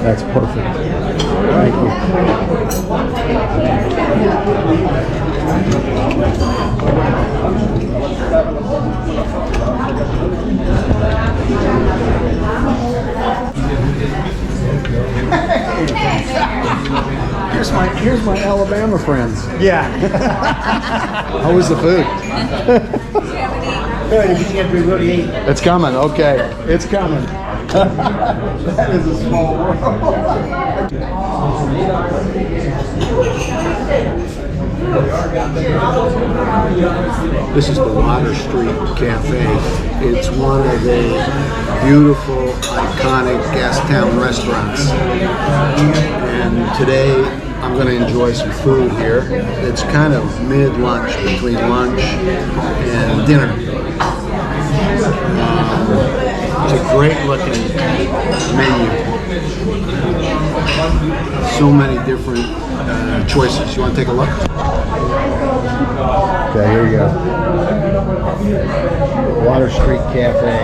That's perfect. Thank you. Here's my Alabama friends. Yeah. How was the food? Good, you get to really eat. It's coming. Okay, it's coming. That is a small world. This is the Water Street Cafe. It's one of the beautiful, iconic Gastown restaurants. And today I'm going to enjoy some food here. It's kind of mid-lunch, between lunch and dinner. It's a great looking menu. So many different choices. You want to take a look? Okay, here you go. Water Street Cafe.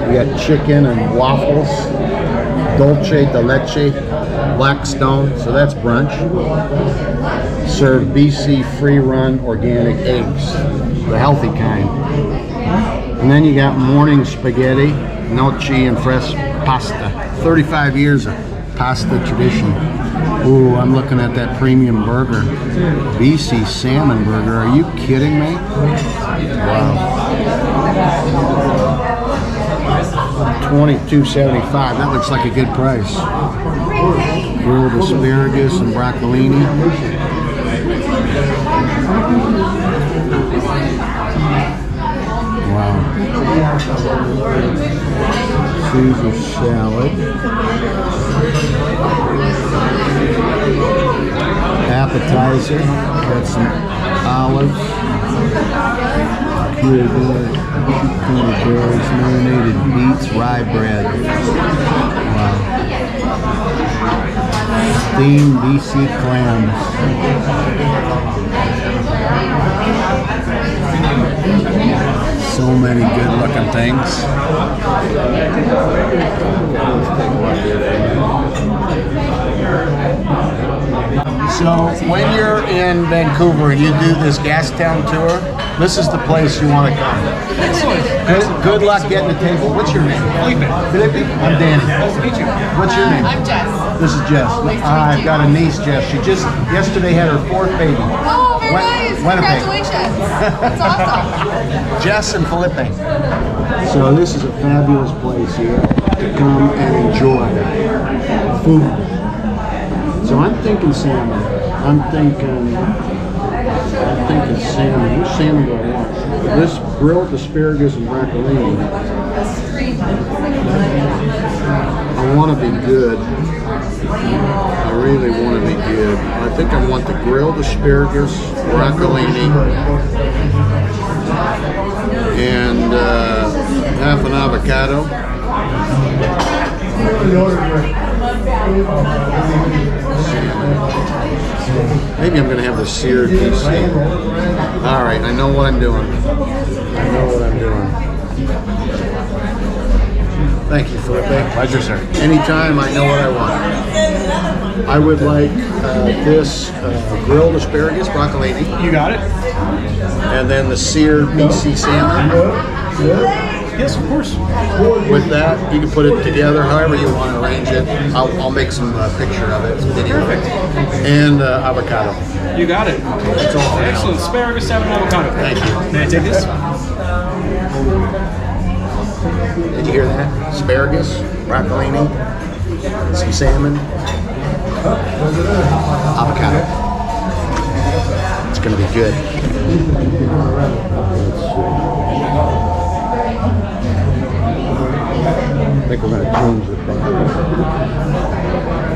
We got chicken and waffles, dulce de leche, Blackstone, so that's brunch. Serve BC free-run organic eggs, the healthy kind. And then you got morning spaghetti, gnocchi, and fresh pasta. 35 years of pasta tradition. Ooh, I'm looking at that premium burger. BC salmon burger. Are you kidding me? Wow. $22.75. That looks like a good price. Grilled asparagus and broccolini. Wow. Caesar salad. Appetizer. Got some olives. Cucumber berries, marinated beets, rye bread. Wow. Steamed BC clams. So many good looking things. So when you're in Vancouver and you do this Gastown tour, this is the place you want to come. Good luck getting a table. What's your name? Felipe. I'm Danny. Nice to meet you. What's your name? I'm Jess. This is Jess. I've got a niece, Jess. She just yesterday had her 4th baby. Oh, very nice. Winnipeg. Congratulations. That's awesome. Jess and Felipe. So this is a fabulous place here to come and enjoy food. So I'm thinking salmon. I'm thinking salmon. Which salmon do I want? This grilled asparagus and broccolini. I want to be good. I really want to be good. I think I want the grilled asparagus, broccolini, and half an avocado. Maybe I'm going to have the seared DC. All right, I know what I'm doing. Thank you, Felipe. Pleasure, sir. Anytime, I know what I want. I would like this grilled asparagus, broccolini. You got it? And then the seared BC salmon. Yes, of course. With that, you can put it together however you want to arrange it. I'll make some picture of it. Some video. Perfect. And avocado. You got it. That's all. Excellent. Asparagus, salmon, avocado. Thank you. May I take this? Did you hear that? Asparagus, broccolini, some salmon, avocado. It's going to be good. I think we're going to change the thing.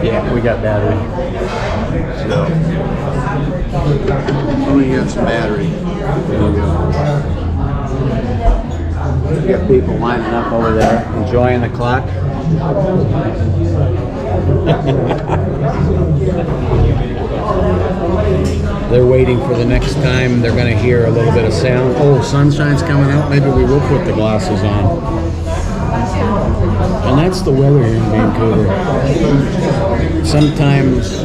Yeah, we got battery. So, let me get some battery. We got people lining up over there, enjoying the clock. They're waiting for the next time they're going to hear a little bit of sound. Oh, sunshine's coming out. Maybe we will put the glasses on. And that's the weather here in Vancouver. Sometimes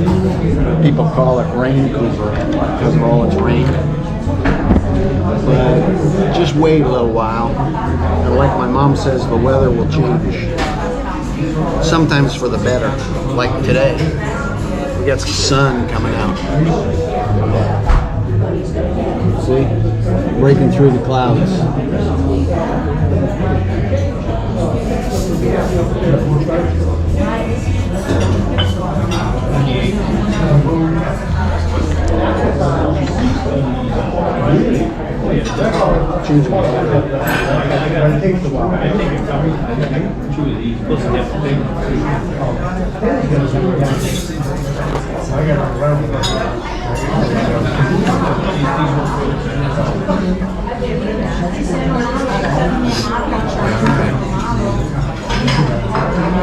people call it Raincouver because of all its rain. But just wait a little while. And like my mom says, the weather will change. Sometimes for the better. Like today. We got some sun coming out. See? Breaking through the clouds.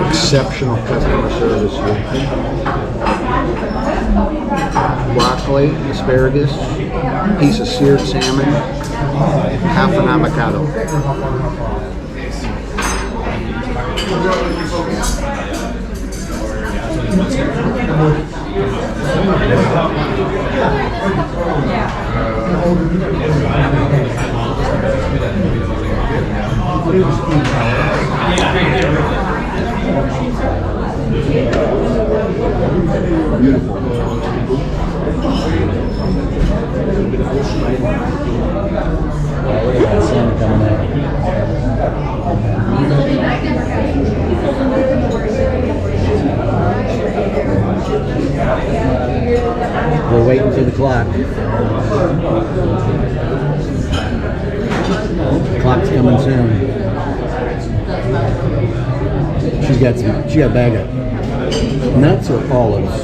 Exceptional customer service here. Broccoli, asparagus, piece of seared salmon, half an avocado. We're waiting for the clock. The clock's coming soon. She got a bag of nuts or olives.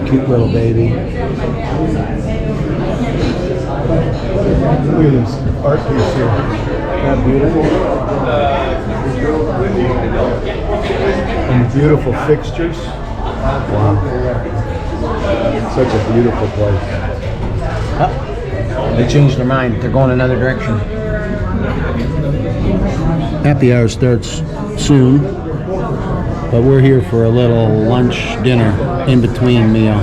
Cute little baby. Look at this art piece here. How beautiful. And beautiful fixtures. Wow. Such a beautiful place. They changed their mind. They're going another direction. Happy hour starts soon, but we're here for a little lunch dinner in between meal.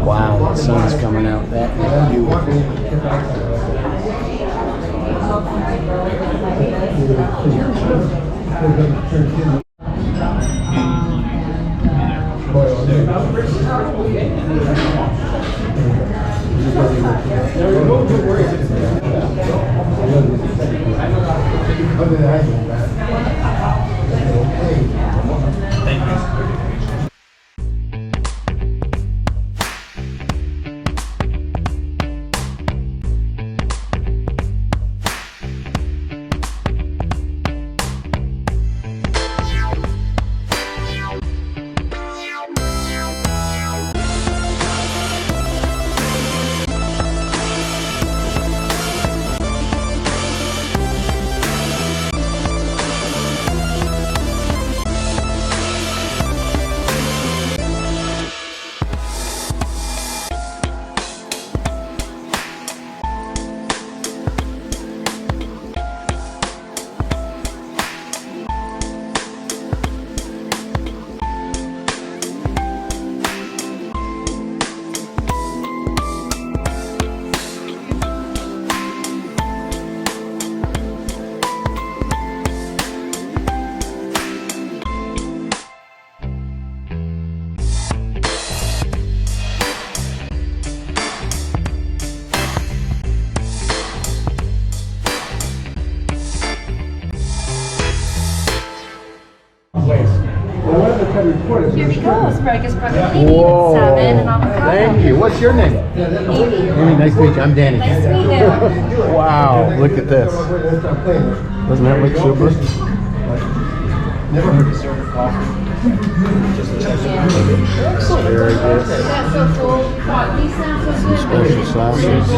Wow, the sun's coming out. That is beautiful. Here we go. Asparagus, broccoli, Whoa. salmon, and avocado. Thank you. What's your name? Amy. Amy, nice to meet you. I'm Danny. Nice to meet you. Wow, look at this. Doesn't that look super? Never heard of server coffee. Very good. That's so cool. These sound so good. Special sauces.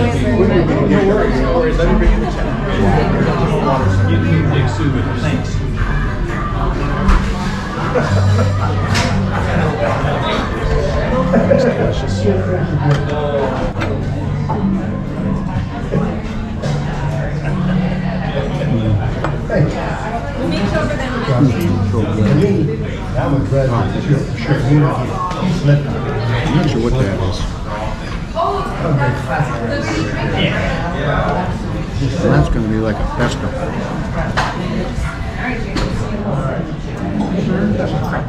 I'm not sure what that is. And that's going to be like a pesto.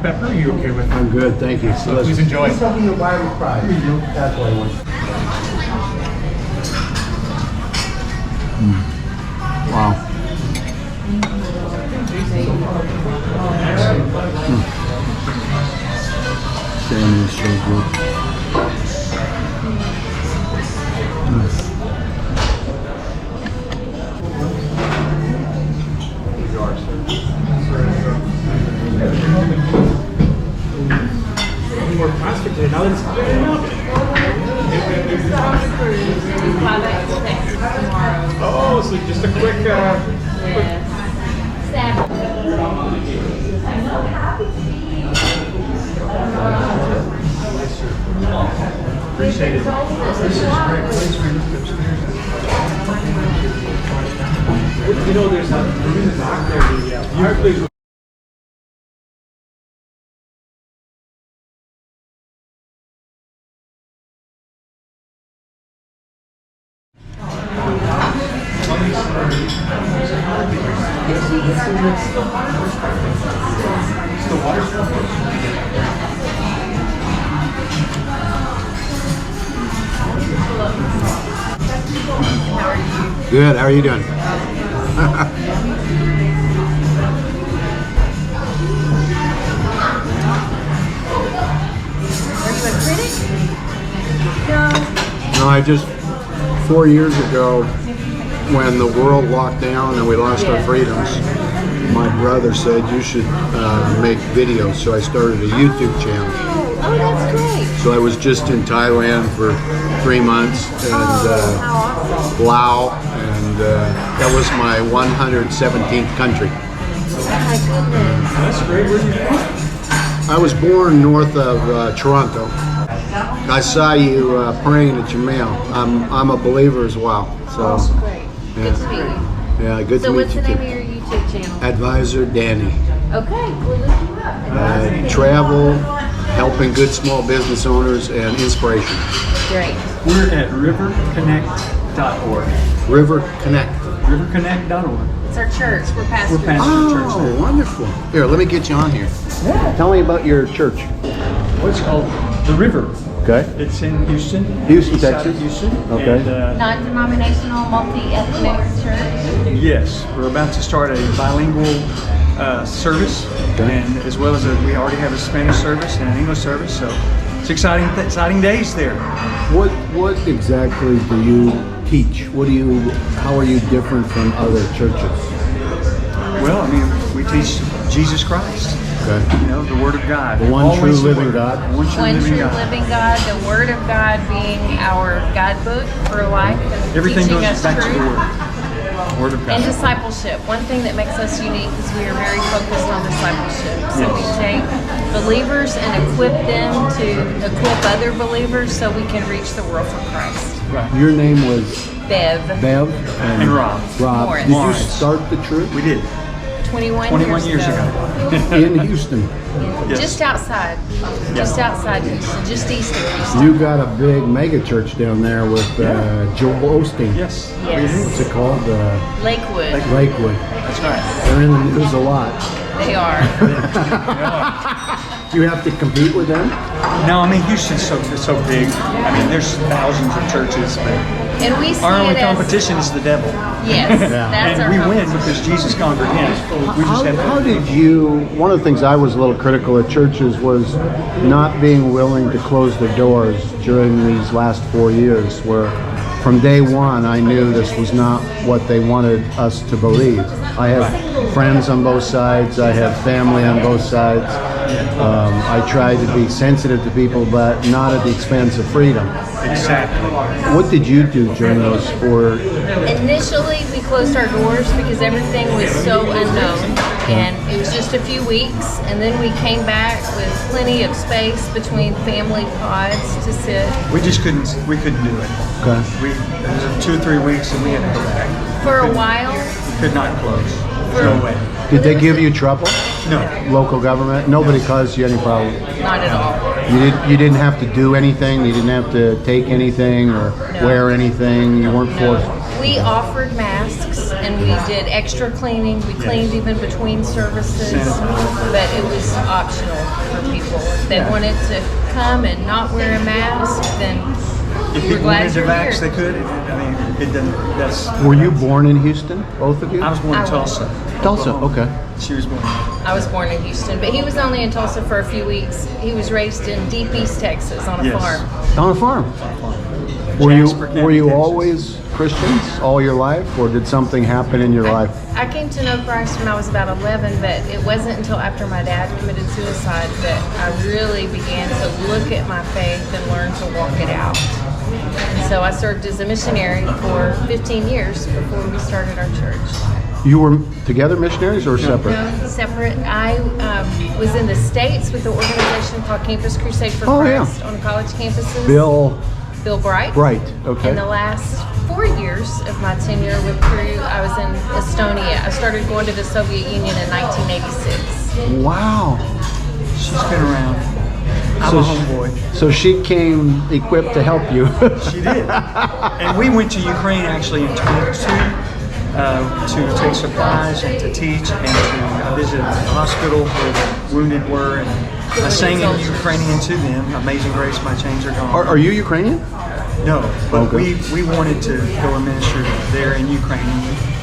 Pepper, are you okay with? I'm good, thank you. So Please enjoy. That's what I want. Wow. Salmon is so good. More plastic today. Now that it's oh, so just a quick. Appreciate it. You know, there's a dock there. Good, how are you doing? No, I just, 4 years ago, when the world locked down and we lost our freedoms, my brother said you should make videos, so I started a YouTube channel. Oh, that's great. So I was just in Thailand for 3 months, and How awesome. Laos, and that was my 117th country. Oh my goodness. That's great. Where are you from? I was born north of Toronto. I saw you praying at your mail. I'm a believer as well. So Great. Good to meet you. yeah, good So to meet what's you the name too. of your YouTube channel? Advisor Danny. Okay, we'll look you up. Travel, helping good small business owners, and inspiration. Great. We're at riverconnect.org. River Connect. Riverconnect.org. It's our church. We're pastors. We're pastors of church Oh, there. wonderful. Here, let me get you on here. Tell me about your church. What's called The River. Okay. It's in Houston. Houston, east side of Texas. Houston. Okay. And, Non-denominational, multi-ethnic church. yes, we're about to start a bilingual service, Okay. and as well as we already have a Spanish service and an English service. So it's exciting days there. What exactly do you teach? How are you different from other churches? Well, I mean, we teach Jesus Christ. Okay. You know, the Word of God. The one true Always the living Word. God. One true One living true God. living God, the Word of God being our guidebook for life, Everything teaching goes us back to the truth. Word of God. And discipleship. One thing that makes us unique is we are very focused on discipleship. So we take believers and equip them to equip other believers so we can reach the world for Christ. Your name was Bev, Bev And Rob. Morris. Did you Morris. start the church? We did 21 years ago. In Houston. Yes. Just outside. Just outside Houston, just east of Houston. You got a big mega church down there with Joel Osteen. Yes. Yes. What's it called? Lakewood. Lakewood. That's right. They're in the news a lot. They are. Do you have to compete with them? No, I mean Houston's so big. I mean, there's thousands of churches, but And we see our only it as, competition is the devil. yes, that's our And we win competition. because Jesus conquered him. We just have How to. did you, one of the things I was a little critical of churches was not being willing to close their doors during these last 4 years, where from day one I knew this was not what they wanted us to believe. I have friends on both sides, I have family on both sides, I try to be sensitive to people, but not at the expense of freedom. Exactly. What did you do during those 4? Initially, we closed our doors because everything was so unknown, and it was just a few weeks, and then we came back with plenty of space between family pods to sit. We couldn't do it. Okay. It was 2 or 3 weeks and we had to go back. For a while, Could not close. No way. Did they give you trouble? No. Local government? Nobody caused you any problem? not at all. You didn't have to do anything? You didn't have to take anything or wear anything? You weren't forced? We offered masks and we did extra cleaning. We cleaned even between services, but it was optional for people. If they wanted to come and not wear a mask, then If we're people glad wanted to you're vax, here. they could. I mean, it doesn't. That's. Were you born in Houston, both of you? I was born in Tulsa. Tulsa, okay. She was born. I was born in Houston, but he was only in Tulsa for a few weeks. He was raised in Deep East, Texas on a Yes. farm. On a farm? Jasper County, Were you Texas. always Christians all your life, or did something happen in your life? I came to know Christ when I was about 11, but it wasn't until after my dad committed suicide that I really began to look at my faith and learn to walk it out. And so I served as a missionary for 15 years before we started our church. You were together missionaries or separate? No, separate. I was in the States with an organization called Campus Crusade for Oh, yeah. Christ on college campuses. Bill Bright. Bright, okay. In the last 4 years of my tenure with Crew, I was in Estonia. I started going to the Soviet Union in 1986. Wow. She's been around. I'm a homeboy. So she came equipped to help you. She did. And we went to Ukraine actually in 22 to take supplies and to teach and to visit a hospital where the wounded were. And I sang in Ukrainian to them. Amazing Grace, My Chains Are Gone. Are you Ukrainian? No, but Okay. we wanted to go and minister there in Ukraine,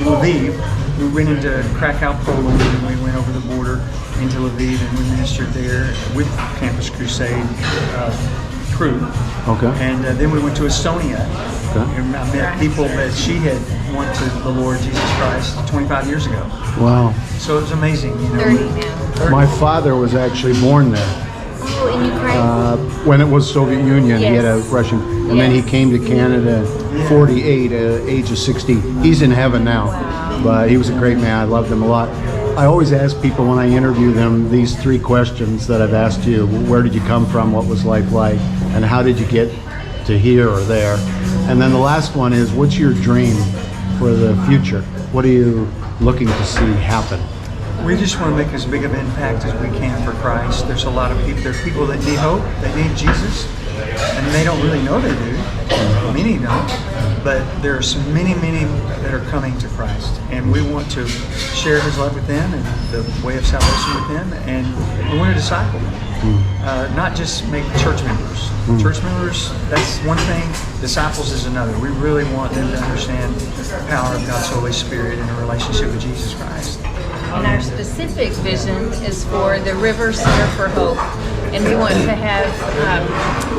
in Lviv. We went into Krakow, Poland, and we went over the border into Lviv, and we ministered there with Campus Crusade crew. Okay. And then we went to Estonia. Okay. And I met people that she had won to the Lord Jesus Christ 25 years ago. Wow. So it was amazing, you know. 30 now. My father was actually born there. Oh, in Ukraine? When it was Soviet Union, he had a Yes. Russian, and then he Yes. came to Canada, 48, age of 60. He's in heaven now, but he was a great man. I loved him a lot. I always ask people when I interview them these 3 questions that I've asked you: where did you come from? What was life like? And how did you get to here or there? And then the last one is, what's your dream for the future? What are you looking to see happen? We just want to make as big of an impact as we can for Christ. There's a lot of people, there are people that need hope, they need Jesus, and they don't really know they do. Many don't, but there's many that are coming to Christ, and we want to share His love with them and the way of salvation with them, and we want to disciple them. Not just make church members. Church members, that's one thing. Disciples is another. We really want them to understand the power of God's Holy Spirit in a relationship with Jesus Christ. And our specific vision is for the River Center for Hope. And we want to have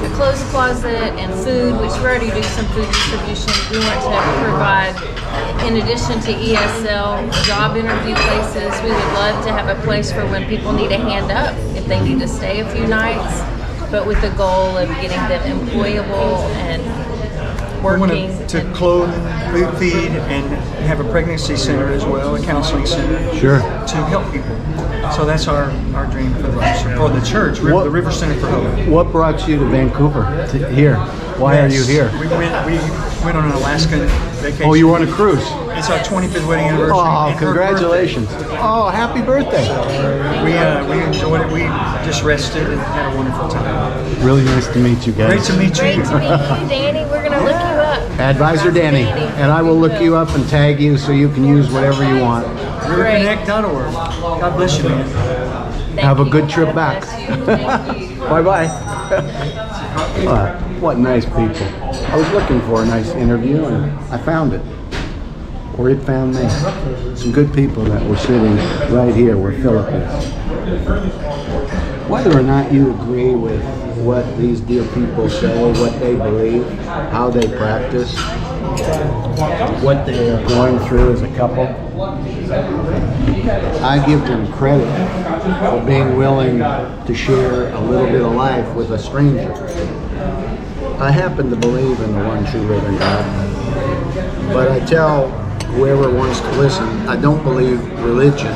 a clothes closet and food, which we already do some food distribution. We want to provide, in addition to ESL, job interview places. We would love to have a place for when people need a hand up, if they need to stay a few nights, but with the goal of getting them employable and We working. want to clothe, feed, and have a pregnancy center as well, a counseling center. Sure. To help people. So that's our dream for the church, the River Center for Hope. What brought you to Vancouver, here? Why are you here? We went on an Alaskan vacation. Oh, you were on a cruise? It's our 25th wedding anniversary. Oh, and her congratulations. Oh, happy birthday. birthday. We enjoyed it. We just rested and had a wonderful time. Really nice to meet you guys. Great to meet Great you. to meet you, Danny. We're going to look you up. Advisor Danny. And I will look you up and tag you so you can use whatever you want. RiverConnect.org. God bless you, man. Thank Have a you. good trip God back. bless you. Thank you. Bye-bye. What nice people. I was looking for a nice interview and I found it. Or it found me. Some good people that were sitting right here where Philip is. Whether or not you agree with what these dear people say, what they believe, how they practice, what they are going through as a couple. I give them credit for being willing to share a little bit of life with a stranger. I happen to believe in the one true living God, but I tell whoever wants to listen, I don't believe religion,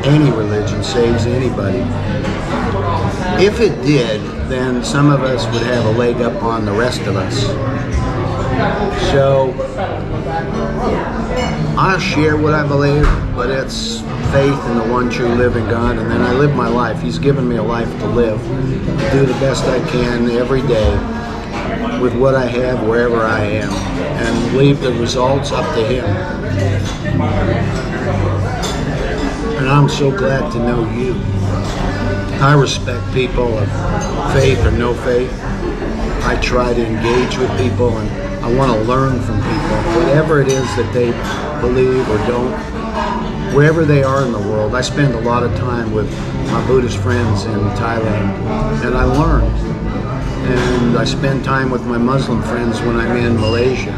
any religion, saves anybody. If it did, then some of us would have a leg up on the rest of us. So I share what I believe, but it's faith in the one true living God, and then I live my life. He's given me a life to live, do the best I can every day with what I have wherever I am, and leave the results up to Him. And I'm so glad to know you. I respect people of faith or no faith. I try to engage with people, and I want to learn from people, whatever it is that they believe or don't, wherever they are in the world. I spend a lot of time with my Buddhist friends in Thailand, and I learn. And I spend time with my Muslim friends when I'm in Malaysia.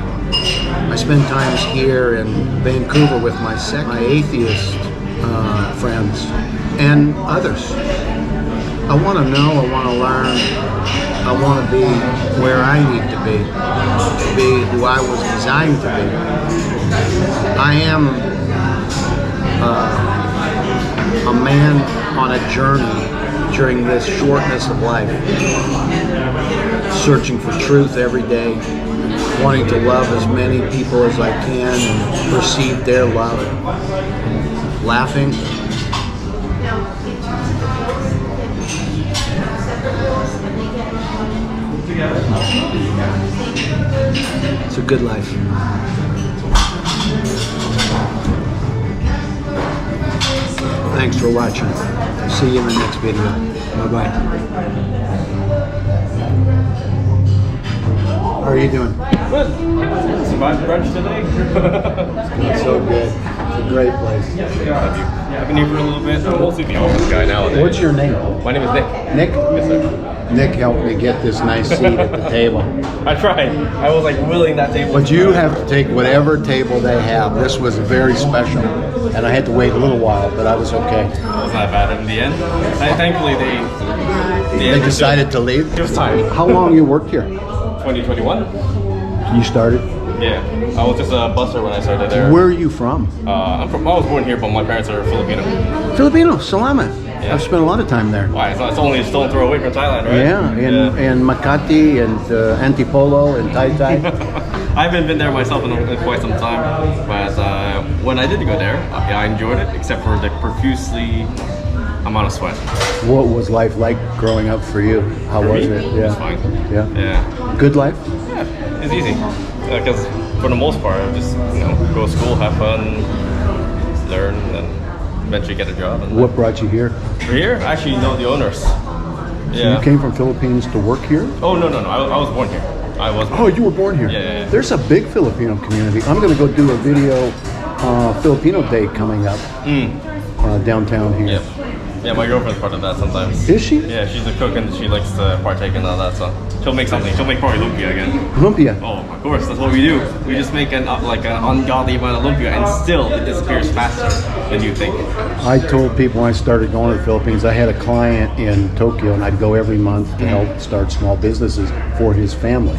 I spend times here in Vancouver with my atheist friends and others. I want to know, I want to learn, I want to be where I need to be who I was designed to be. I am a man on a journey during this shortness of life, searching for truth every day, wanting to love as many people as I can and receive their love, laughing. It's a good life. Thanks for watching. See you in the next video. Bye-bye. How are you doing? Good. Survived brunch today. It's so good. It's a great place. Yeah, I've been here for a little bit. I'm mostly the office guy nowadays. What's your name? My name is Nick. Nick? Yes, sir. Nick helped me get this nice seat at the table. I tried. I was like willing that table. But you have to take whatever table they have. This was very special. And I had to wait a little while, but I was okay. It was not bad in the end. Thankfully, They decided to leave? It was time. How long you worked here? 2021. You started? Yeah. I was just a busser when I started there. Where are you from? I was born here, but my parents are Filipino. Filipino, Salamat. Yeah. I've spent a lot of time there. Why? It's only a stone throw away from Thailand, right? Yeah, in Makati and Antipolo and Taytay. I haven't been there myself in quite some time, but when I did go there, I enjoyed it, except for the profusely amount of sweat. What was life like growing up for you? How For was me, it? It was fine. Yeah. Yeah. Good life? Yeah, it's easy. Because for the most part, I just go to school, have fun, learn, and eventually get a job. And What brought you here? for here, I actually know the owners. So you came from Philippines to work here? Oh no. I was born here. I was. Oh, you were born here? Yeah. There's a big Filipino community. I'm going to go do a video Filipino Day coming up downtown here. Yep. Yeah, my girlfriend's part of that sometimes. Is she? Yeah, she's a cook and she likes to partake in all that, so she'll make something. She'll make probably lumpia again. Lumpia. Oh, of course, that's what we do. We just make an ungodly amount of lumpia, and still it disappears faster than you think. I told people when I started going to the Philippines, I had a client in Tokyo, and I'd go every month to help start small businesses for his family.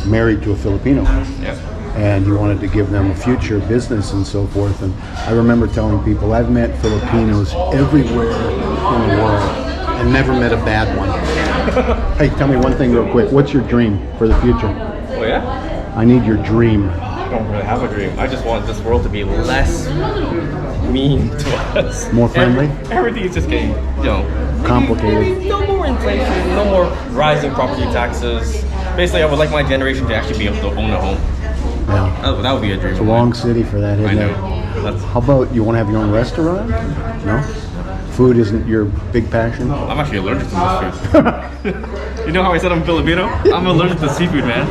Married to a Filipino. Yeah. And he wanted to give them a future business and so forth. And I remember telling people, I've met Filipinos everywhere in the world and never met a bad one. Hey, tell me one thing real quick. What's your dream for the future? Oh yeah? I need your dream. I don't really have a dream. I just want this world to be less mean to us. More friendly? Everything is just getting, Complicated. No more inflation, no more rising property taxes. Basically, I would like my generation to actually be able to own a home. Yeah. That would be a dream. It's a long city for that, isn't I know. it? How about you want to have your own restaurant? No? Food isn't your big passion? I'm actually allergic to most food. You know how I said I'm Filipino? I'm allergic to seafood, man.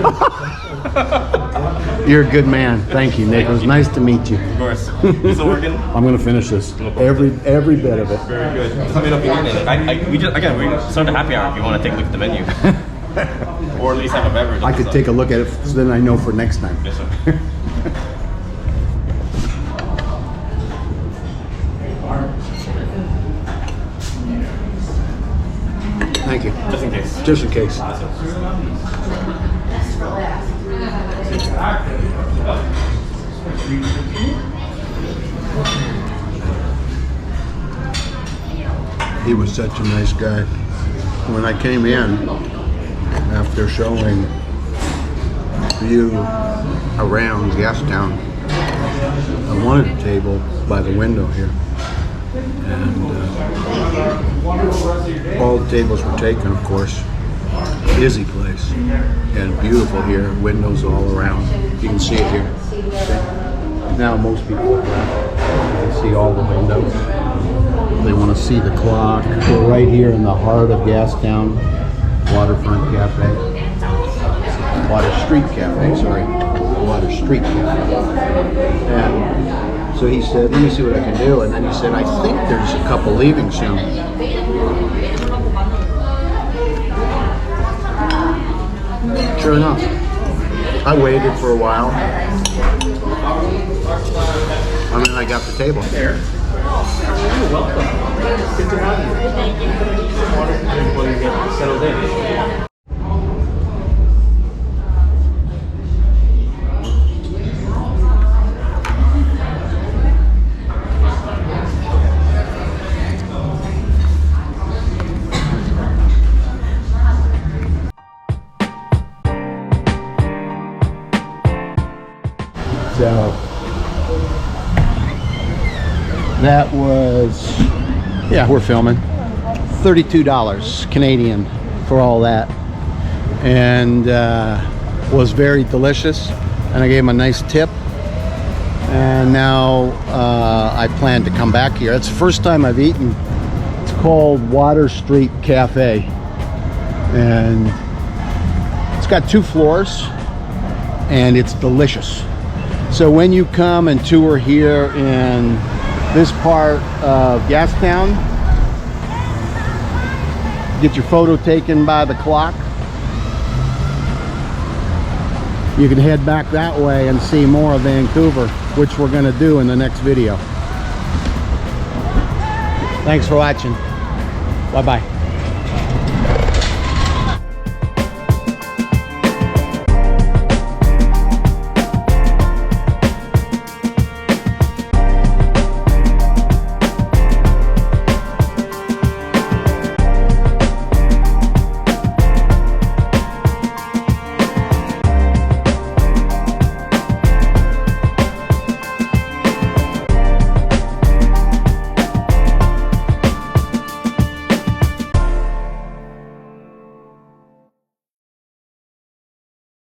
You're a good man. Thank you, Nick. It was nice to meet you. Of course. You still working? I'm gonna finish this. Every bit of it. Very good. Let me know if you need anything. We started happy hour if you want to take a look at the menu. Or at least have a beverage. I could take a look at it, so then I know for next time. Yes, sir. Thank you. Just in case. Just in case. He was such a nice guy. When I came in, after showing you around Gastown, I wanted a table by the window here. And all the tables were taken, of course. Busy place. And beautiful here, windows all around. You can see it here. Now most people are around. They see all the windows. They want to see the clock. We're right here in the heart of Gastown. Waterfront Cafe. Water Street Cafe, sorry. Water Street Cafe. And so he said, let me see what I can do. And then he said, I think there's a couple leaving soon. Sure enough. I waited for a while. And then I got the table. You're welcome. Good to have you. Thank you. While you get settled in. So that was, yeah, we're filming. $32 Canadian for all that, and was very delicious. And I gave him a nice tip. And now I plan to come back here. It's the first time I've eaten. It's called Water Street Cafe, and it's got 2 floors, and it's delicious. So when you come and tour here in this part of Gastown, get your photo taken by the clock. You can head back that way and see more of Vancouver, which we're going to do in the next video. Thanks for watching. Bye-bye.